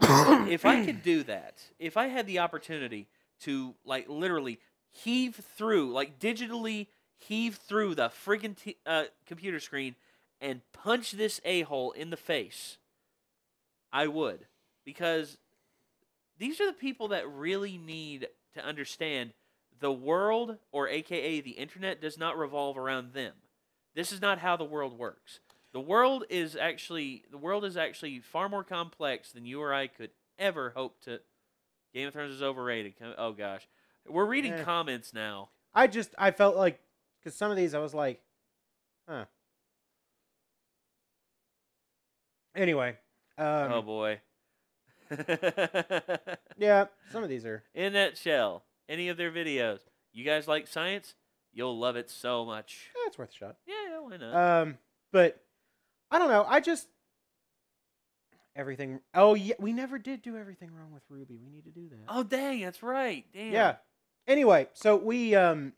if I could do that, if I had the opportunity to like literally heave through, like digitally heave through the friggin' computer screen and punch this a-hole in the face, I would. Because these are the people that really need to understand the world, or AKA the internet, does not revolve around them. This is not how the world works. The world is actually far more complex than you or I could ever hope to. Game of Thrones is overrated. Oh gosh, we're reading comments now. I felt like, because some of these I was like, huh. Anyway. Oh boy. Yeah, some of these are. In a nutshell, any of their videos, you guys like science? You'll love it so much. Yeah, it's worth a shot. Yeah, why not? But I don't know. Everything. Oh yeah, we never did do everything wrong with Ruby. We need to do that. Oh dang, that's right. Damn. Yeah. Anyway, so we I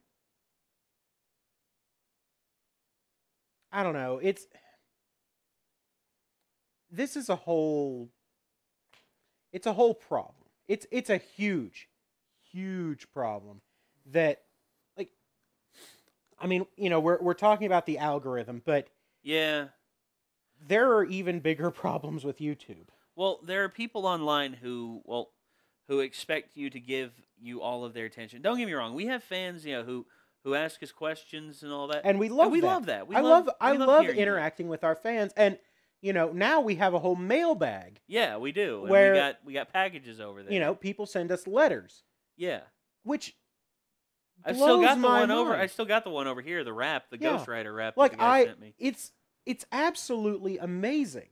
don't know. This is a whole it's a whole problem. It's a huge problem that, like, I mean, we're talking about the algorithm, but Yeah. there are even bigger problems with YouTube. Well, there are people online who expect you to give you all of their attention. Don't get me wrong. We have fans, who ask us questions and all that. And we love we that. love that. I love hearing interacting with our fans, and now we have a whole mailbag. Yeah, we do. And Where we got packages over there. People send us letters, Yeah. which I've still got the one mind. over. I still got the one over here. The rap, the Yeah. Ghostwriter rap. Like that the guy sent me. it's absolutely amazing.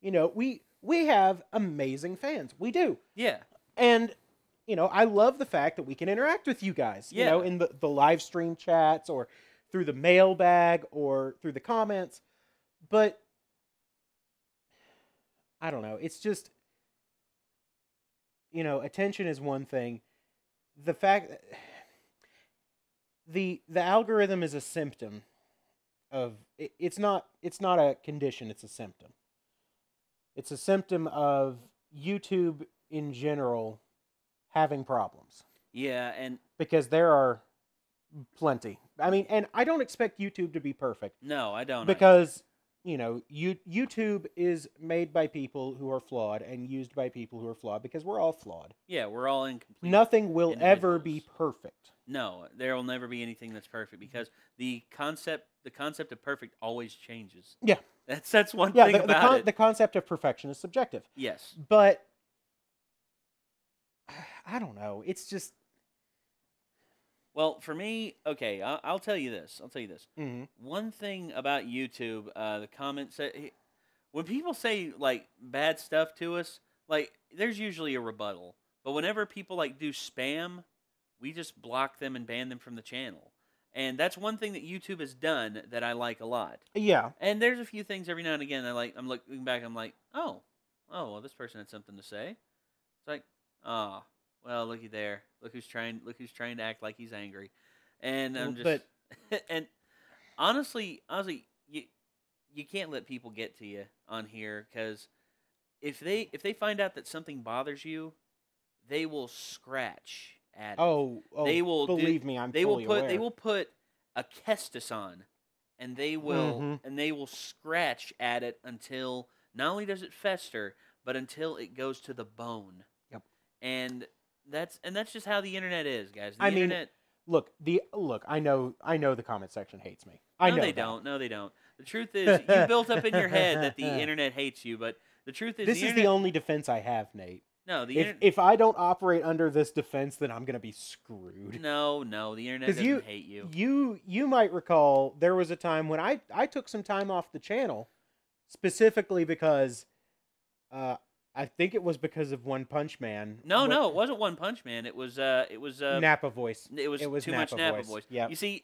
We have amazing fans. We do. Yeah. And I love the fact that we can interact with you guys. Yeah. In the live stream chats or through the mailbag or through the comments. But I don't know. It's just attention is one thing. The fact that the algorithm is a symptom of it's not a condition, it's a symptom. It's a symptom of YouTube in general having problems. Yeah, and because there are plenty. I mean, and I don't expect YouTube to be perfect. No, I don't. Because YouTube is made by people who are flawed and used by people who are flawed because we're all flawed. Yeah, we're all incomplete. Nothing will ever be perfect. No, there will never be anything that's perfect because the concept of perfect always changes. Yeah. That's one thing about it. The concept of perfection is subjective. Yes. But I don't know. It's just... Well, for me, okay, I'll tell you this. Mm-hmm. One thing about YouTube, the comments, when people say, like, bad stuff to us, like, there's usually a rebuttal. But whenever people, like, do spam, we just block them and ban them from the channel. And that's one thing that YouTube has done that I like a lot. Yeah. And there's a few things every now and again I'm looking back, I'm like, oh, well, this person had something to say. It's like, well, looky there. Look who's trying to act like he's angry. And I'm just and honestly, you can't let people get to you on here because if they find out that something bothers you, they will scratch at it. They will believe me, I'm fully aware. They will put a Kestis on and they will scratch at it until not only does it fester, but until it goes to the bone. Yep. And that's just how the internet is, guys. The internet. Look, I know the comment section hates me. No, they don't. The truth is, you built up in your head that the internet hates you, but the truth is, this is the only defense I have, Nate. No, if I don't operate under this defense, then I'm gonna be screwed. No, the internet doesn't hate you. You might recall there was a time when I took some time off the channel, specifically because, I think it was because of One Punch Man. No, it wasn't One Punch Man. It was Nappa voice. It was too much Nappa voice. Yeah. You see,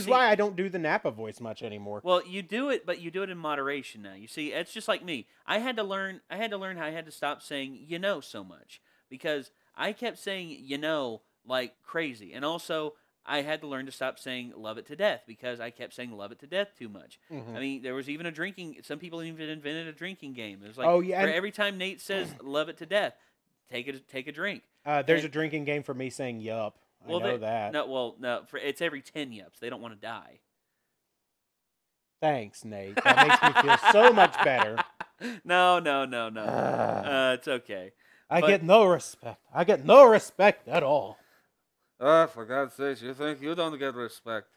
why I don't do the Nappa voice much anymore. Well, you do it, but you do it in moderation now. You see, it's just like me. I had to learn how I had to stop saying so much because I kept saying like crazy, and also I had to learn to stop saying love it to death because I kept saying love it to death too much. Mm-hmm. I mean, there was even some people even invented a drinking game. It was like, for every time Nate says love it to death, take a drink. There's a drinking game for me saying yup. I know that. No, it's every 10 yups. They don't want to die. Thanks, Nate. That makes me feel so much better. No. It's okay. I get no respect. I get no respect at all. For God's sake, you think you don't get respect?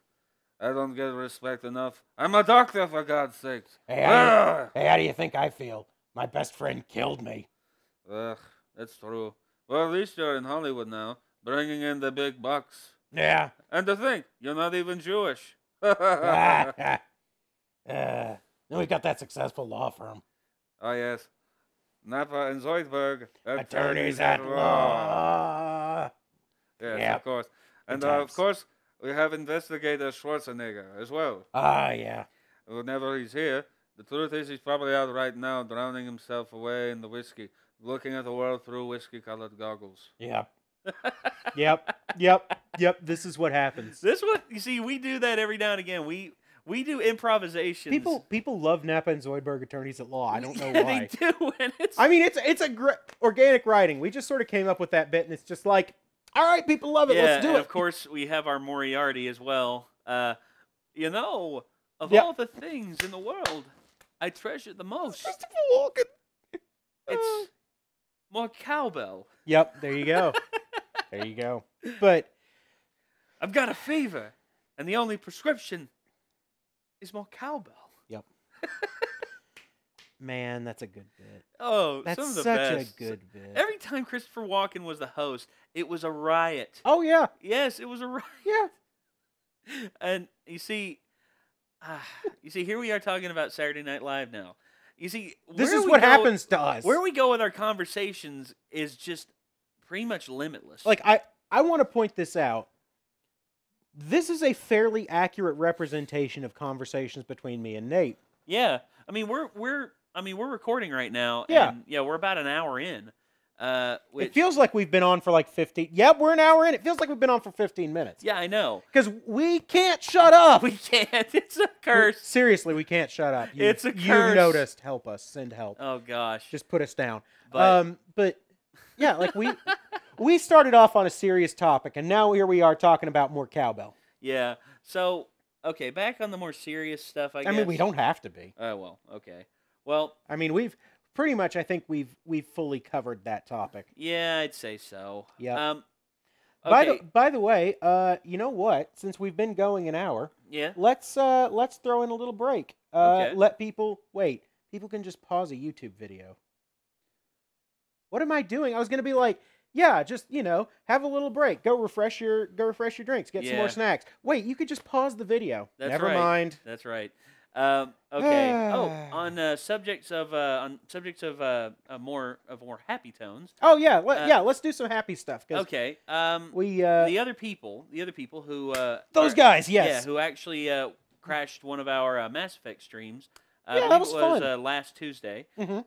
I don't get respect enough. I'm a doctor, for God's sake. Hey, how do you think I feel? My best friend killed me. That's true. Well, at least you're in Hollywood now, bringing in the big bucks. Yeah. And to think, you're not even Jewish. Then we got that successful law firm. Oh, yes. Nappa and Zoidberg. Attorneys at law. Yes, yep. Of course. And of course, we have investigator Schwarzenegger as well. Yeah. Whenever he's here, The truth is, he's probably out right now, drowning himself away in the whiskey, looking at the world through whiskey-colored goggles. Yeah. Yep. This is what happens. This what you see. We do that every now and again. We do improvisations. People love Napa and Zoidberg Attorneys at Law. I don't know Yeah, why. they do, and it's. I mean, it's a great organic writing. We just sort of came up with that bit, and it's just like, all right, people love it. Yeah, Let's do and it. of course we have our Moriarty as well. You know, of Yep. all the things in the world, I treasure the most. Christopher Walken. It's more cowbell. Yep. There you go. There you go. But I've got a fever, and the only prescription is more cowbell. yep. Man, that's a good bit. Oh, That's some of the such best. a good bit. Every time Christopher Walken was the host, it was a riot. Oh yeah. Yes, it was a riot. Yeah. And you see, here we are talking about Saturday Night Live now. You see, This where is we what go- happens to us. Where we go with our conversations is just pretty much limitless. Like I want to point this out. This is a fairly accurate representation of conversations between me and Nate. yeah, I mean we're recording right now. Yeah. and, we're about an hour in. Which, It feels like we've been on for like 15. Yep, we're an hour in. It feels like we've been on for 15 minutes. yeah, I know. Because we can't shut up. We can't. It's a curse. Seriously, we can't shut up. It's a You've curse. noticed. Help us. Send help. Oh gosh. Just put us down. But- But yeah, like we started off on a serious topic, and now here we are talking about more cowbell. Yeah. So okay, back on the more serious stuff. I guess. I mean, we don't have to be. Oh well. Okay. Well, I mean, we've pretty much. I think we've fully covered that topic. yeah, I'd say so. Yep. Okay. By the way, you know what? Since we've been going an hour, Yeah. let's throw in a little break. Okay. Let people wait. People can just pause a YouTube video. What am I doing? I was gonna be like, yeah, just have a little break. Go refresh your drinks. Get some more Yeah. snacks. Wait, you could just pause the video. That's Never right. mind. That's right. Okay. On subjects of more happy tones. Oh yeah, let's do some happy stuff. 'Cause Okay. we the other people who those guys, yes. yeah, who actually crashed one of our Mass Effect streams. I Yeah, that believe was it was fun. last Tuesday. Mhm.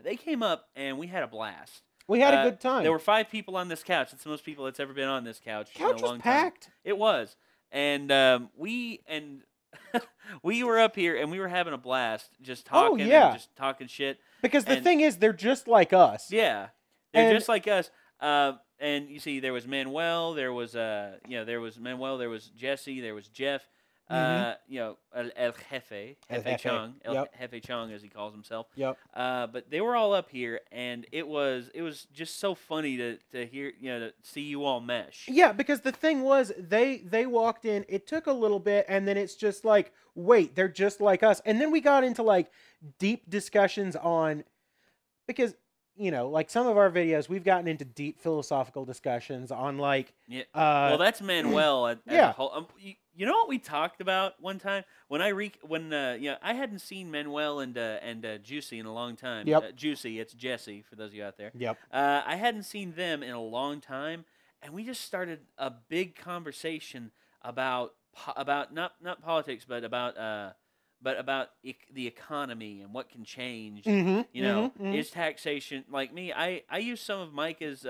They came up and we had a blast. We had a good time. There were 5 people on this couch. It's the most people that's ever been on this couch. in a Couch was long time. packed. It was, and we were up here and we were having a blast, just talking, yeah. and just talking shit. Because the and- thing is, they're just like us. Yeah, they're And- just like us. And you see, there was Manuel, there was Manuel, there was Jesse, there was Jeff. El Jefe, El Jefe Jefe, Chung, yep. Jefe Chung as he calls himself. Yep. But they were all up here, and it was just so funny to hear, to see you all mesh. Yeah, because the thing was, they walked in. It took a little bit, and then it's just like, wait, they're just like us. And then we got into like deep discussions on, because like some of our videos, we've gotten into deep philosophical discussions on like, Yeah. Well, that's Manuel as yeah. a whole. You know what we talked about one time when I hadn't seen Manuel and Juicy in a long time. Yep. Juicy, it's Jesse for those of you out there. yep, I hadn't seen them in a long time, and we just started a big conversation about not politics, but about the economy and what can change. Is taxation like me? I use some of Micah's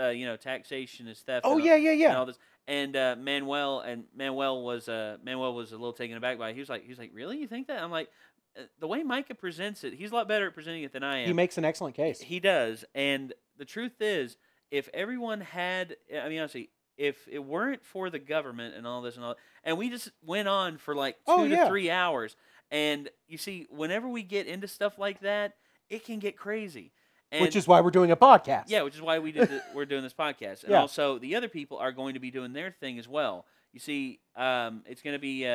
taxation is theft. Oh and, yeah, and all this. And Manuel was a little taken aback by it. He was like, really? You think that? I'm like, the way Micah presents it, he's a lot better at presenting it than I am. he makes an excellent case. He does. And the truth is, if everyone had, honestly, if it weren't for the government and all this and we just went on for like 2 to 3 hours, and you see, whenever we get into stuff like that, it can get crazy. And Which is why we're doing a podcast. yeah, which is why we're doing this podcast, and Yeah. also the other people are going to be doing their thing as well. You see, it's gonna be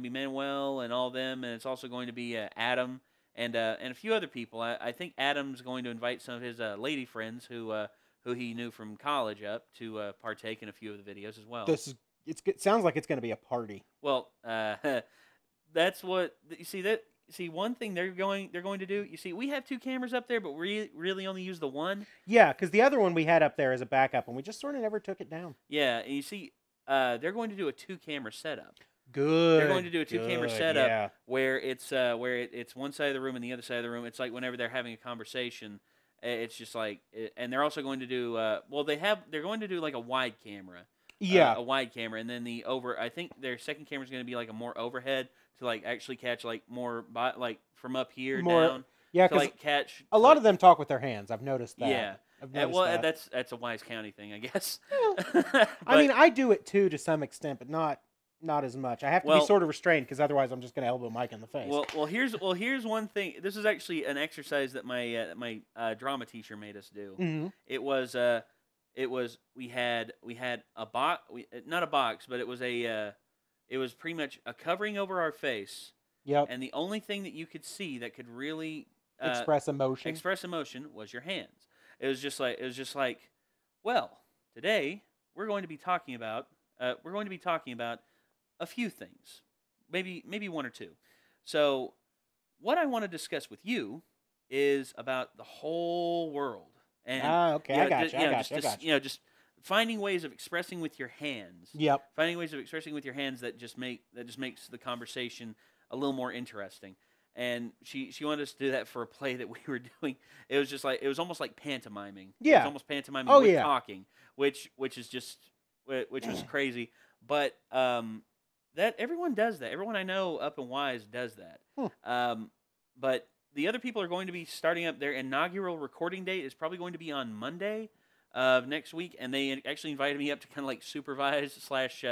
Manuel and all them, and it's also going to be Adam and a few other people. I think Adam's going to invite some of his lady friends who he knew from college up to partake in a few of the videos as well. It sounds like it's going to be a party. Well, that's what you see. See, one thing they're going to do. You see, we have 2 cameras up there, but we really only use the one. Yeah, because the other one we had up there as a backup, and we just sort of never took it down. Yeah, and you see, they're going to do a 2-camera setup. Good. They're going to do a 2-camera good, setup Yeah. where it's one side of the room and the other side of the room. It's like whenever they're having a conversation, it's just like, and they're also going to do they're going to do like a wide camera. Yeah. A wide camera, and then I think their second camera is going to be like a more overhead to like actually catch like more like from up here More- down. Yeah, To because like catch a lot of them talk with their hands. I've noticed that. Yeah. I've noticed that. That's a Wise County thing, I guess. I mean, I do it too to some extent, but not as much. I have to be Well- sort of restrained because otherwise I'm just going to elbow Mike in the face. well, here's one thing. This is actually an exercise that my drama teacher made us do. hmm It was we had a box, not a box, but it was pretty much a covering over our face, Yep. and the only thing that you could see that could really Express emotion. express emotion was your hands. It was just like, well, today we're going to be talking about a few things, maybe one or two. So, what I want to discuss with you is about the whole world. And Okay. I got you. I got you. just finding ways of expressing with your hands. Yep. Finding ways of expressing with your hands that just makes the conversation a little more interesting. And she wanted us to do that for a play that we were doing. It was almost like pantomiming. It Yeah. was almost pantomiming Oh, with yeah. talking, which was crazy. But that everyone does that. Everyone I know up in Wise does that. But the other people are going to be starting up. Their inaugural recording date is probably going to be on Monday of next week, and they actually invited me up to kind of like supervise slash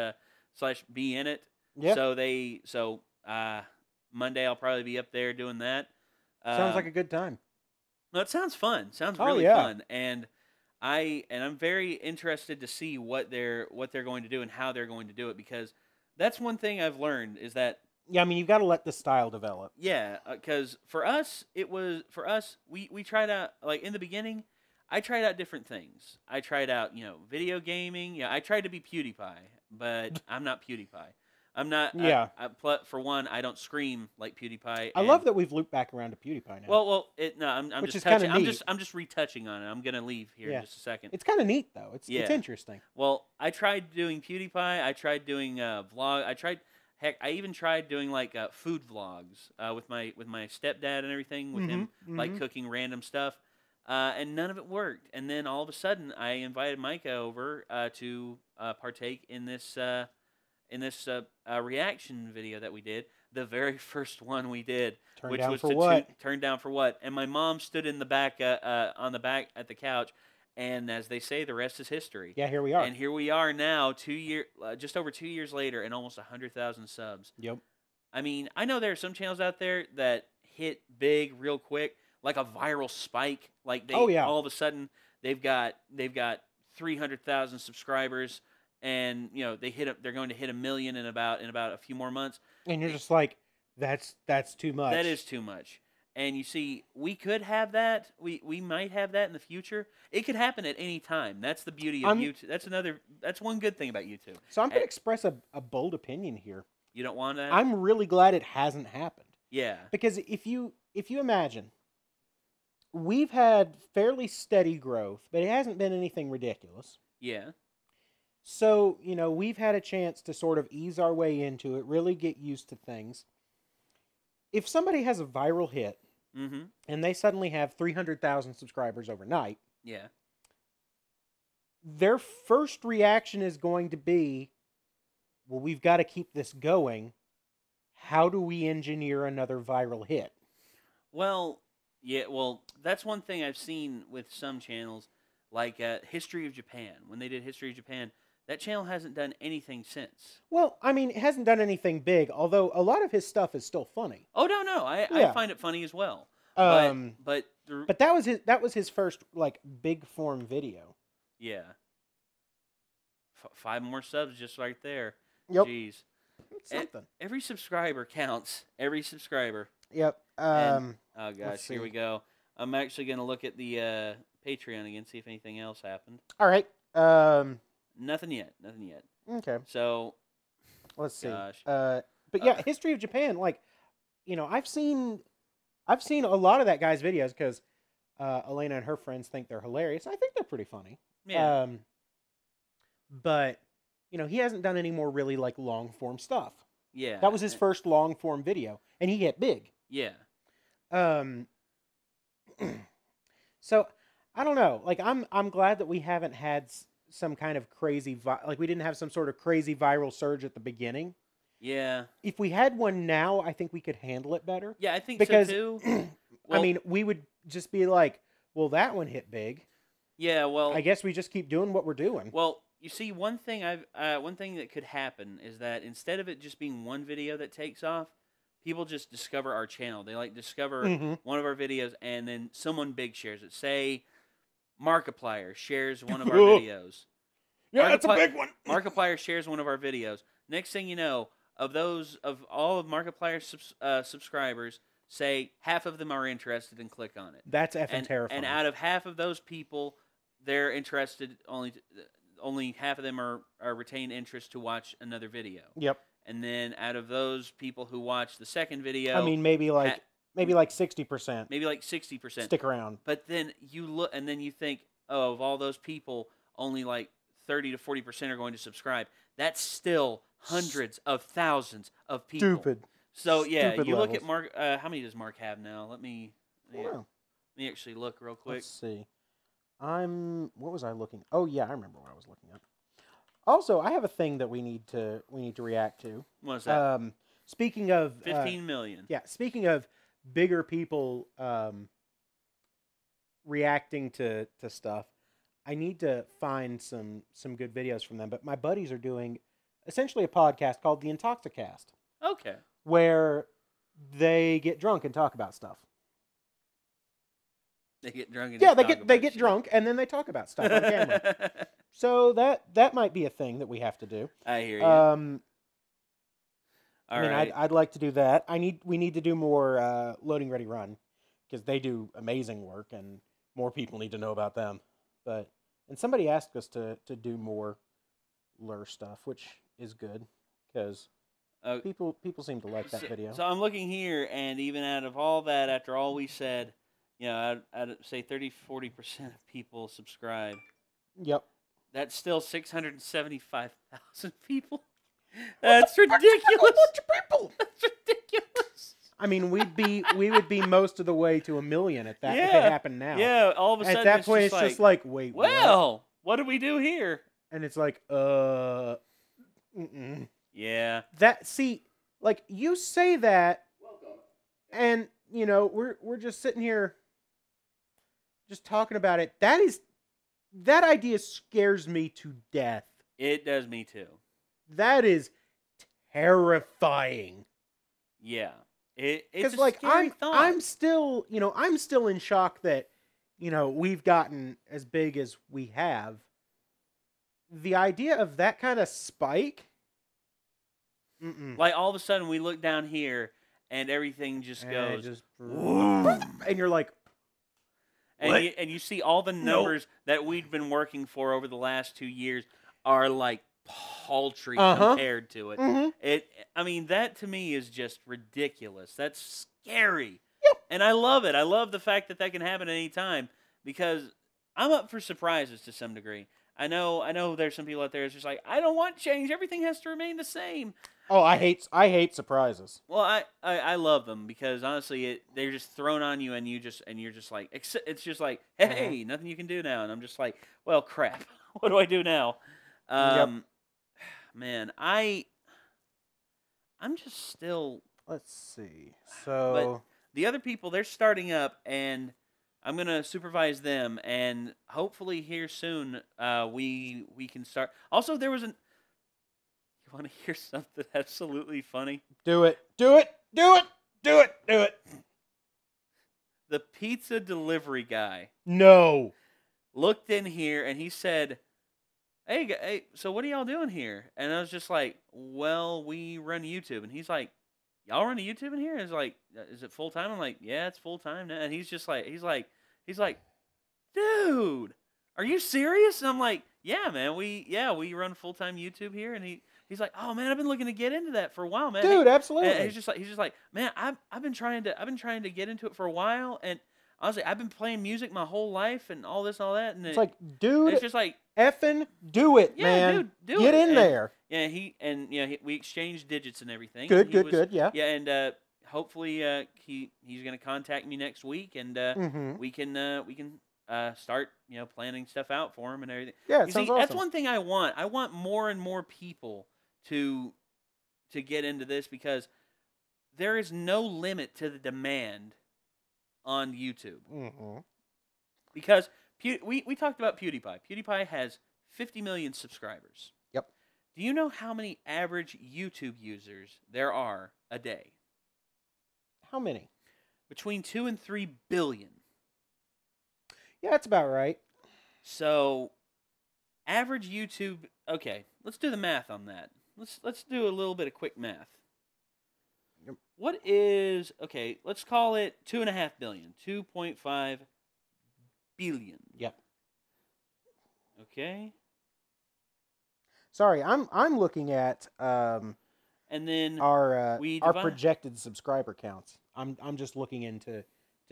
be in it. Yeah. So Monday I'll probably be up there doing that. Sounds like a good time. No, it sounds fun. Sounds Oh, really yeah. fun, and I'm very interested to see what they're going to do and how they're going to do it, because that's one thing I've learned is that Yeah, I mean, you've got to let the style develop. because for us we tried out, like in the beginning, I tried out different things. I tried out video gaming. Yeah, I tried to be PewDiePie, but I'm not PewDiePie. I'm not. Yeah. For one, I don't scream like PewDiePie. I love that we've looped back around to PewDiePie now. I'm Which just is kinda touching. neat. I'm just retouching on it. I'm gonna leave here Yeah. in just a second. it's kind of neat though. It's Yeah. interesting. Well, I tried doing PewDiePie. I tried doing vlog. I even tried doing like food vlogs with my stepdad and everything, with him like cooking random stuff, and none of it worked. And then all of a sudden, I invited Micah over to partake in this reaction video that we did, the very first one we did, Turned which down was for what? Turned down for what? And my mom stood in the back on the back at the couch, and as they say, the rest is history. Yeah, here we are. And here we are now, just over 2 years later, and almost 100,000 subs. Yep. I mean, I know there are some channels out there that hit big real quick, like a viral spike. Like they all of a sudden they've got 300,000 subscribers, and they're going to hit 1 million in about a few more months. And you're just like, that's too much. That is too much. And you see, we could have that. We might have that in the future. It could happen at any time. That's the beauty of YouTube. That's one good thing about YouTube. So I'm going to express a bold opinion here. You don't want that? I'm really glad it hasn't happened. Yeah. Because if you imagine, we've had fairly steady growth, but it hasn't been anything ridiculous. Yeah. So, we've had a chance to sort of ease our way into it, really get used to things. If somebody has a viral hit and they suddenly have 300,000 subscribers overnight, yeah, their first reaction is going to be, well, we've got to keep this going. How do we engineer another viral hit? Well, yeah, that's one thing I've seen with some channels, like History of Japan. When they did History of Japan, that channel hasn't done anything since. Well, I mean, it hasn't done anything big, although a lot of his stuff is still funny. Oh, no. I find it funny as well. But that was his first like big form video. Yeah. 5 more subs just right there. Yep. Jeez. It's something. Every subscriber counts. Every subscriber. Yep. Oh gosh, here we go. I'm actually gonna look at the Patreon again, see if anything else happened. All right. Nothing yet. Okay. So, Let's see. gosh. But yeah, History of Japan. Like, I've seen a lot of that guy's videos because Elena and her friends think they're hilarious. I think they're pretty funny. Yeah. But he hasn't done any more really like long form stuff. Yeah. That was his first long form video, and he hit big. Yeah. Um, so I don't know. Like I'm glad that we haven't had some kind of crazy like we didn't have some sort of crazy viral surge at the beginning. Yeah. If we had one now, I think we could handle it better. Yeah, I think Because so too. I Well- mean, we would just be like, "Well, that one hit big. Yeah, well, I guess we just keep doing what we're doing." well, you see, one thing that could happen is that instead of it just being one video that takes off, people just discover our channel. They like discover Mhm. one of our videos, and then someone big shares it. Say, Markiplier shares one of our Oh. videos. Yeah, that's a Markiplier- big one. Markiplier shares one of our videos. Next thing you know, of all of Markiplier's subscribers, say half of them are interested and click on it. That's effing terrifying. And out of half of those people, they're interested. Only half of them are retain interest to watch another video. Yep. And then out of those people who watch the second video, I mean, maybe like 60% maybe like 60%. stick around. But then you look, and then you think, oh, of all those people, only like 30 to 40% are going to subscribe. That's still hundreds of thousands of people. Stupid. So yeah, Stupid you look levels. at Mark. How many does Mark have now? Let me Yeah. actually look real quick. Let's see. What was I looking? Oh yeah, I remember what I was looking at. Also, I have a thing that we need to react to. What is that? Speaking of 15 million. yeah, speaking of bigger people reacting to stuff, I need to find some good videos from them. But my buddies are doing essentially a podcast called the Intoxicast, Okay. where they get drunk and talk about stuff. They get drunk. And Yeah, just they talk get about shit. drunk and then they talk about stuff on camera. So that might be a thing that we have to do. I hear you. All All mean, right. I'd like to do that. We need to do more Loading Ready Run, because they do amazing work and more people need to know about them. And somebody asked us to do more lure stuff, which is good because people seem to like that video. So I'm looking here, and even out of all that, after all we said, I'd say 30-40% of people subscribe. Yep. That's still 675,000 people. That's ridiculous. People. That's ridiculous. I mean, we would be most of the way to 1 million at that if it Yeah. happened now. Yeah, all of a sudden At that point, it's just like, wait, what? well, what do we do here? And it's like, Yeah. that. See, like you say that, and we're just sitting here, just talking about it. That idea scares me to death. It does me too. That is terrifying. Yeah. It's Because a like scary thought. I'm still in shock that we've gotten as big as we have. The idea of that kind of spike, like all of a sudden we look down here and everything just goes, and you're like, what? and you see all the numbers that we've been working for over the last 2 years are like paltry compared to it. mhm. I mean, that to me is just ridiculous. That's scary. Yep. And I love it. I love the fact that can happen at any time, because I'm up for surprises to some degree. I know there's some people out there that's just like, I don't want change. Everything has to remain the same. Oh, I hate surprises. Well, I love them because honestly, they're just thrown on you, and you're just like, it's just like, hey, nothing you can do now, and I'm just like, well, crap. What do I do now? Man, I'm just still. Let's see. So The other people, they're starting up, and I'm gonna supervise them, and hopefully here soon, we can start. Also, there was an. You want to hear something absolutely funny? do it. The pizza delivery guy No. looked in here and he said, hey, so what are y'all doing here? And I was just like, well, we run YouTube. And he's like, y'all run a YouTube in here? And it's like, is it full time? I'm like, yeah, it's full time now. And he's like, dude, are you serious? And I'm like, yeah, man, we run full time YouTube here. And he's like, oh man, I've been looking to get into that for a while, man. Dude, absolutely. And he's just like, man, I've been trying to get into it for a while, and honestly, I've been playing music my whole life and all this and all that, and It's like, dude, it's just like, effing do it, yeah, man. dude, do Get it. in And, there. yeah, we exchanged digits and everything. Good, and good, good. Yeah. Yeah, and hopefully he's gonna contact me next week, and Mm-hmm. we can start planning stuff out for him and everything. Yeah, it You sounds see, awesome. that's one thing I want. I want more and more people to get into this because there is no limit to the demand on YouTube. Mm-hmm. Because we talked about PewDiePie. PewDiePie has 50 million subscribers. Yep. Do you know how many average YouTube users there are a day? How many? Between 2 and 3 billion. Yeah, that's about right. So, average YouTube. Okay, let's do the math on that. Let's do a little bit of quick math. Yep. What is let's call it 2.5 billion. 2.5 billion. Yep. Okay. Sorry, I'm looking at And then our we our divide- projected subscriber counts. I'm just looking into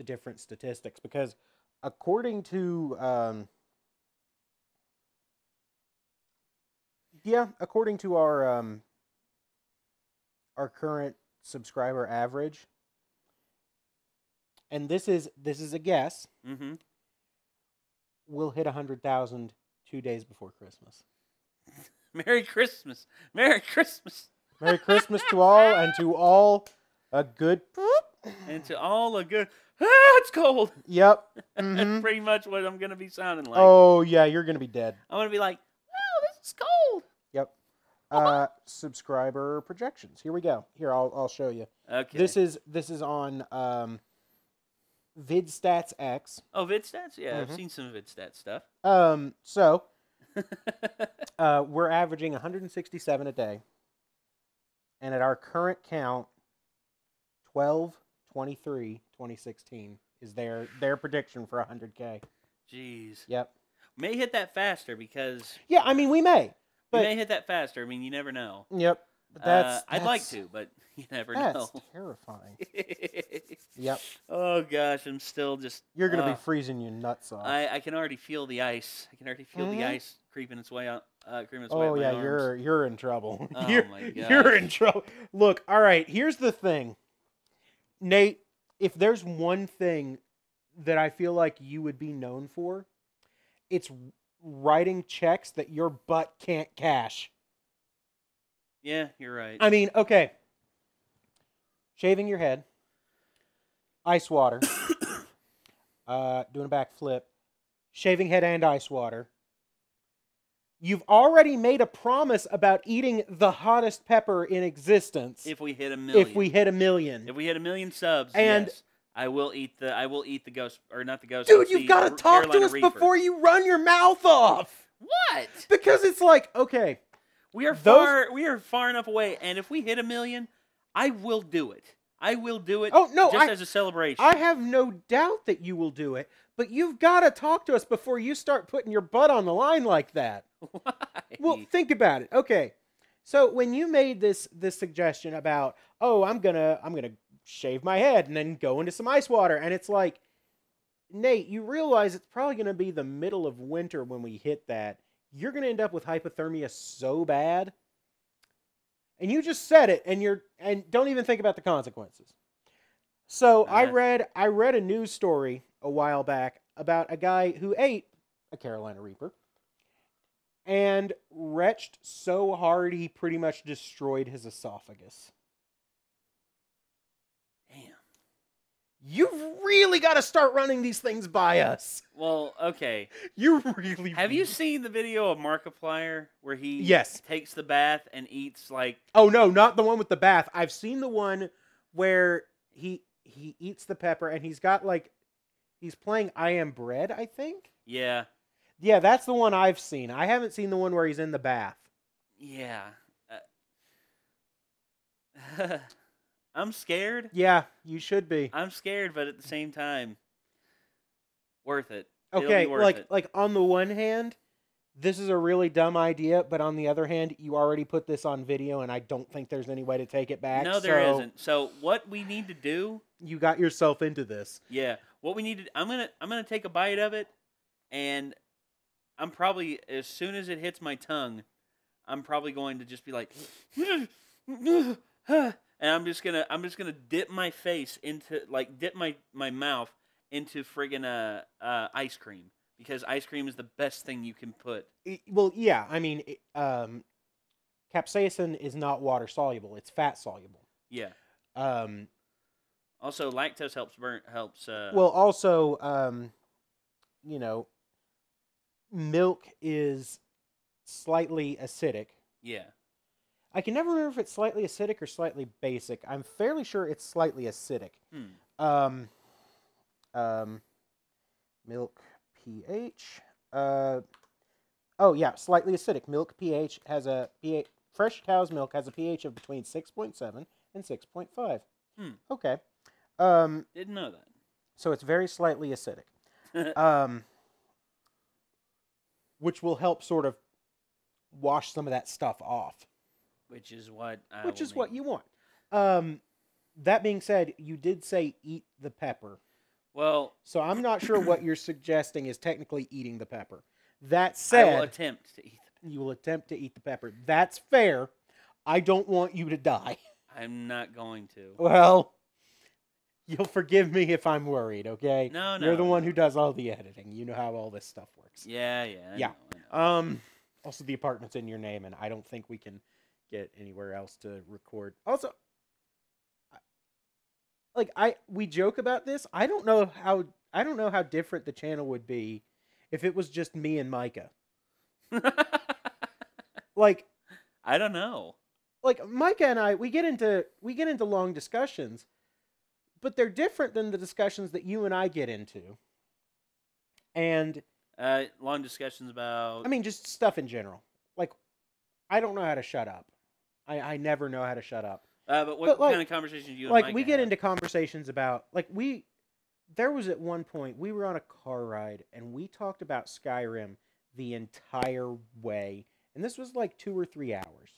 different statistics because according to according to our current subscriber average, and this is a guess, mm-hmm. we'll hit 100,000 2 days before Christmas. Merry Christmas. Merry Christmas. Merry Christmas to all, and to all a good. And to all a good. It's cold. Yep. That's Mhm. pretty much what I'm gonna be sounding like. Oh yeah, you're gonna be dead. I'm gonna be like, oh, this is cold. Yep. Subscriber projections. Here we go. Here, I'll show you. Okay. This is on VidStats X. Oh, VidStats? Yeah, Mhm. I've seen some VidStats stuff. So we're averaging 167 a day, and at our current count, 12/23/2016 is their prediction for 100K. Jeez. Yep. May hit that faster because Yeah, I mean we may, we but may hit that faster. I mean, you never know. yep. But that's I'd like to, but you never know. That's terrifying. Yep. Oh gosh, I'm still just. You're gonna be freezing your nuts off. I can already feel the ice. I can already feel the Mhm. ice creeping its way out. Creeping its way Oh up my yeah, arms. you're in trouble. Oh you're, my You're gosh. in trouble. Look, all right. Here's the thing, Nate. If there's one thing that I feel like you would be known for, it's writing checks that your butt can't cash. Yeah, you're right. I mean, okay. Shaving your head, ice water, doing a backflip, shaving head and ice water. You've already made a promise about eating the hottest pepper in existence. If we hit 1 million. If we hit 1 million. If we hit 1 million subs, And- yes, I will eat the ghost, or not the ghost. Dude, it's you've the got to talk to Carolina us Reaper. before you run your mouth off. What? Because it's like, okay, We are Those- far enough away, and if we hit 1 million, I will do it. I will do it. Oh, no, just as a celebration. I have no doubt that you will do it, but you've got to talk to us before you start putting your butt on the line like that. Why? Well, think about it. Okay. So when you made this suggestion about, oh, I'm gonna shave my head and then go into some ice water, and it's like, Nate, you realize it's probably gonna be the middle of winter when we hit that. You're gonna end up with hypothermia so bad. And you just said it, and don't even think about the consequences. So I read a news story a while back about a guy who ate a Carolina Reaper and retched so hard he pretty much destroyed his esophagus. Damn. You've really got to start running these things by us. Well, okay. You really Have you seen the video of Markiplier where he Yes. takes the bath and eats like Oh no, not the one with the bath. I've seen the one where he eats the pepper and he's got like he's playing I Am Bread, I think. yeah. Yeah, that's the one I've seen. I haven't seen the one where he's in the bath. Yeah. I'm scared. Yeah, you should be. I'm scared, but at the same time, worth it. It'll Okay, be worth it. like on the one hand, this is a really dumb idea, but on the other hand, you already put this on video, and I don't think there's any way to take it back. No, there so isn't. So what we need to do, You got yourself into this. yeah, What we need to, I'm gonna take a bite of it, and I'm probably, as soon as it hits my tongue, I'm probably going to just be like, and I'm just gonna dip my face into, like, dip my mouth into friggin' ice cream, because ice cream is the best thing you can put. Well, yeah. I mean, capsaicin is not water soluble; it's fat soluble. Yeah. Um, Also, lactose helps. well, also, you know, milk is slightly acidic. Yeah. I can never remember if it's slightly acidic or slightly basic. I'm fairly sure it's slightly acidic. Milk pH. Oh yeah, slightly acidic. Milk pH has a pH. Fresh cow's milk has a pH of between 6.7 and 6.5. Okay. Didn't know that. So it's very slightly acidic. Which will help sort of wash some of that stuff off. Which is what What you want. That being said, you did say eat the pepper. Well, So I'm not sure what you're suggesting is technically eating the pepper. That I said, will attempt to eat them. you will attempt to eat the pepper. That's fair. I don't want you to die. I'm not going to. Well, you'll forgive me if I'm worried, okay? No, You're the one no. who does all the editing. You know how all this stuff works. Yeah. Yeah. I know. Also, the apartment's in your name, and I don't think we can get anywhere else to record. Also, like we joke about this. I don't know how different the channel would be if it was just me and Micah. Like, I don't know. like Micah and I, we get into long discussions, but they're different than the discussions that you and I get into. And Long discussions about. I mean, just stuff in general. Like, I don't know how to shut up. I never know how to shut up. But what but, like- kind of conversations do you and Like, Micah we get have? into conversations about, like, there was at one point, we were on a car ride, and we talked about Skyrim the entire way. And this was like 2 or 3 hours.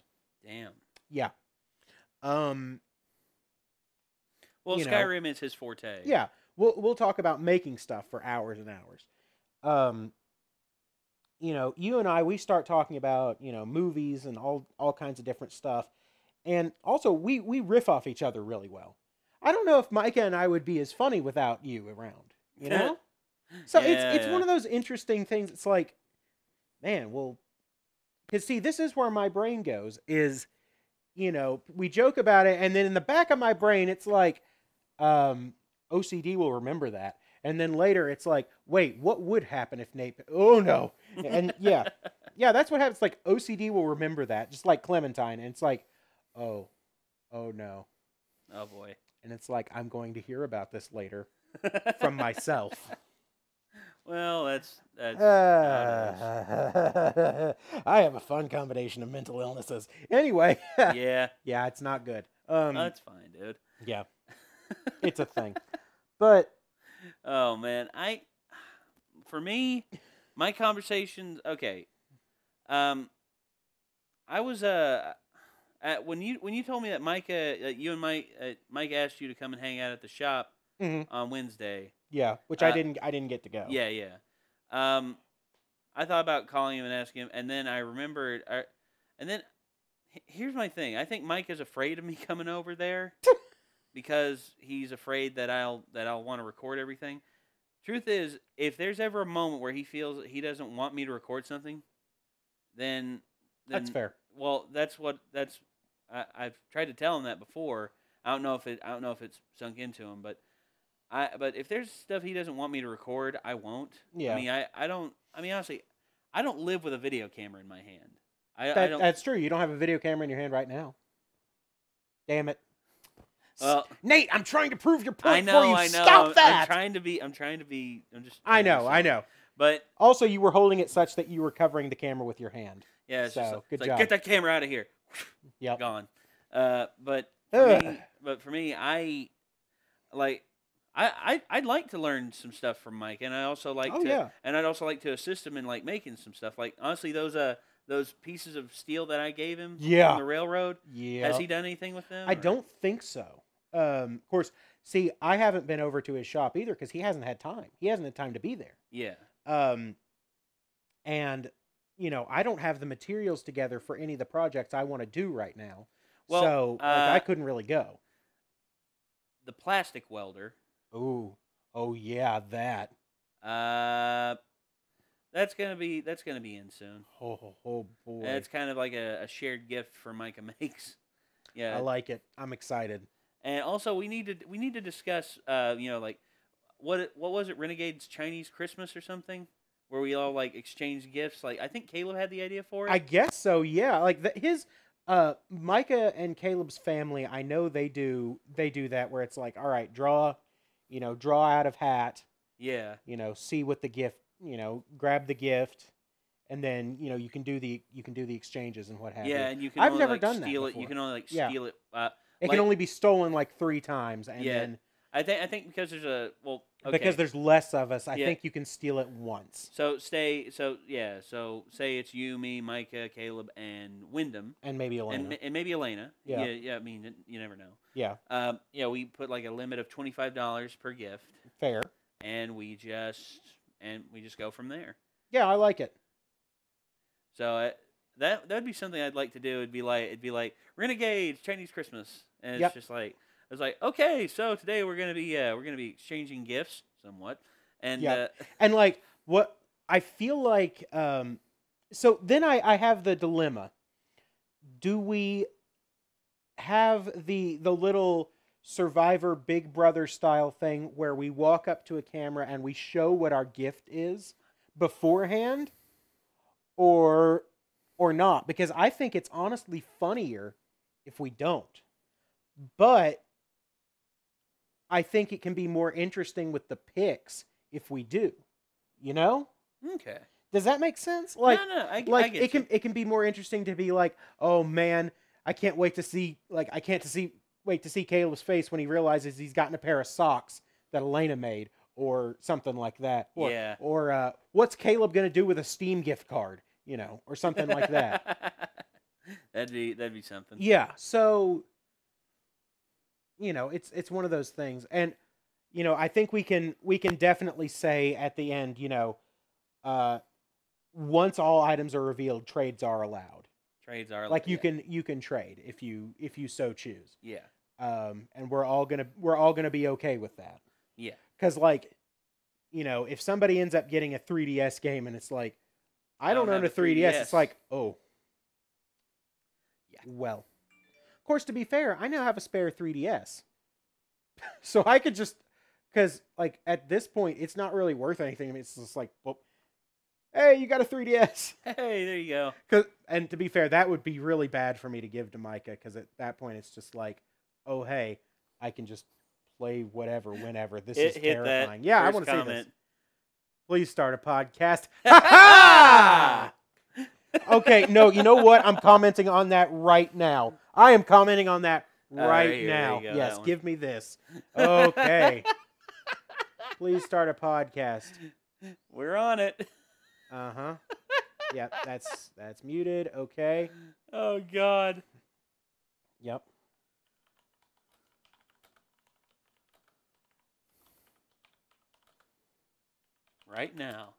Damn. Yeah. Well, you know. Skyrim is his forte. Yeah. We'll talk about making stuff for hours and hours. You know, you and I, we start talking about, you know, movies and all kinds of different stuff. And also, we riff off each other really well. I don't know if Micah and I would be as funny without you around, you know? So it's Yeah. one of those interesting things. It's like, man, well, because see, this is where my brain goes is, you know, we joke about it, and then in the back of my brain, it's like, OCD will remember that. And then later, it's like, wait, what would happen if Nate? Oh no! And yeah, that's what happens. Like OCD will remember that, just like Clementine. And it's like, oh no. Oh boy. And it's like, I'm going to hear about this later from myself. Well, that's I have a fun combination of mental illnesses. Anyway, yeah. yeah, it's not good. That's fine, dude. Yeah, it's a thing. But Oh man, for me, my conversations. Okay, I was when you told me that Micah, you and Mike asked you to come and hang out at the shop on Wednesday. yeah, which I didn't get to go. Yeah. I thought about calling him and asking him, and then I remembered. And then here's my thing. I think Mike is afraid of me coming over there because he's afraid that I'll want to record everything. Truth is, if there's ever a moment where he feels he doesn't want me to record something, then That's fair. Well, I've tried to tell him that before. I don't know if it's sunk into him, but if there's stuff he doesn't want me to record, I won't. Yeah. I mean, I don't. I mean, honestly, I don't live with a video camera in my hand. I don't. That's true. You don't have a video camera in your hand right now. Damn it. Well, Nate, I'm trying to prove your point I know. for you. I know. Stop that. I'm trying to be. I'm just. I trying to be know. silly. But Also, you were holding it such that you were covering the camera with your hand. yeah, it's just So, like, good it's like, job. get that camera out of here. Yep. Gone. But Ugh. for me, I'd like to learn some stuff from Mike, and I also like Oh, to, yeah. and I'd also like to assist him in like making some stuff. Like honestly, those pieces of steel that I gave him Yeah. on the railroad. Yeah. Has he done anything with them? I or- don't think so. Of course, See, I haven't been over to his shop either because he hasn't had time. He hasn't had time to be there. Yeah. And I don't have the materials together for any of the projects I want to do right now. Well, so I couldn't really go. The plastic welder. Oh yeah, that. That's gonna be in soon. Oh boy. It's kind of like a shared gift for Micah Makes. Yeah. I like it. I'm excited. And also we need to discuss like what was it, Renegade's Chinese Christmas or something, where we all like exchange gifts. Like I think Caleb had the idea for it. I guess so. Yeah, like his Micah and Caleb's family. I know they do that where it's like, all right, draw out of hat. Yeah. See what the gift. Grab the gift, and then you can do the exchanges and what have you. Yeah, and you can. I've only, never like, done steal that it. before. You can only Yeah. steal it. It can only be stolen like 3 times, and then I think because there's a because there's less of us, I Yeah. think you can steal it once. So say it's you, me, Micah, Caleb, and Wyndham, And maybe Elena. and maybe Elena. Yeah. Yeah. I mean, you never know. Yeah, We put like a limit of $25 per gift, fair. and we just go from there. Yeah, I like it. So that'd be something I'd like to do. It'd be like Renegades Chinese Christmas, and it's Yep. just like it's like, okay, so today we're gonna be exchanging gifts somewhat, and Yeah. And like what I feel like, so then I have the dilemma. Do we have the little Survivor Big Brother style thing where we walk up to a camera and we show what our gift is beforehand, or not? Because I think it's honestly funnier if we don't. But I think it can be more interesting with the picks if we do. okay. Does that make sense? Like, no, I like get you. it can be more interesting to be like, oh man, I can't wait to see wait to see Caleb's face when he realizes he's gotten a pair of socks that Elena made, or something like that. Or, Yeah. Or what's Caleb gonna do with a Steam gift card? Or something like that. that'd be something. Yeah. So, it's one of those things, and I think we can definitely say at the end, once all items are revealed, trades are allowed. Trades are Like you can trade if you so choose. Yeah. And we're all gonna be okay with that. Yeah. Because if somebody ends up getting a 3DS game and it's like, I don't own a 3DS, it's like, oh, yeah. Well, of course, to be fair, I now have a spare 3DS, so I could just, because at this point, it's not really worth anything. I mean, it's just like, well, hey, you got a 3DS. Hey, there you go. And to be fair, that would be really bad for me to give to Micah, because at that point, it's just like, oh, hey, I can just play whatever, whenever. This is terrifying. Yeah, I want to see this. Please start a podcast. Okay, no, you know what? I'm commenting on that right now. I am commenting on that right now. Yes, give me this. Okay. Please start a podcast. We're on it. Uh-huh. Yep, that's muted. Okay. Oh God. Yep. Right now.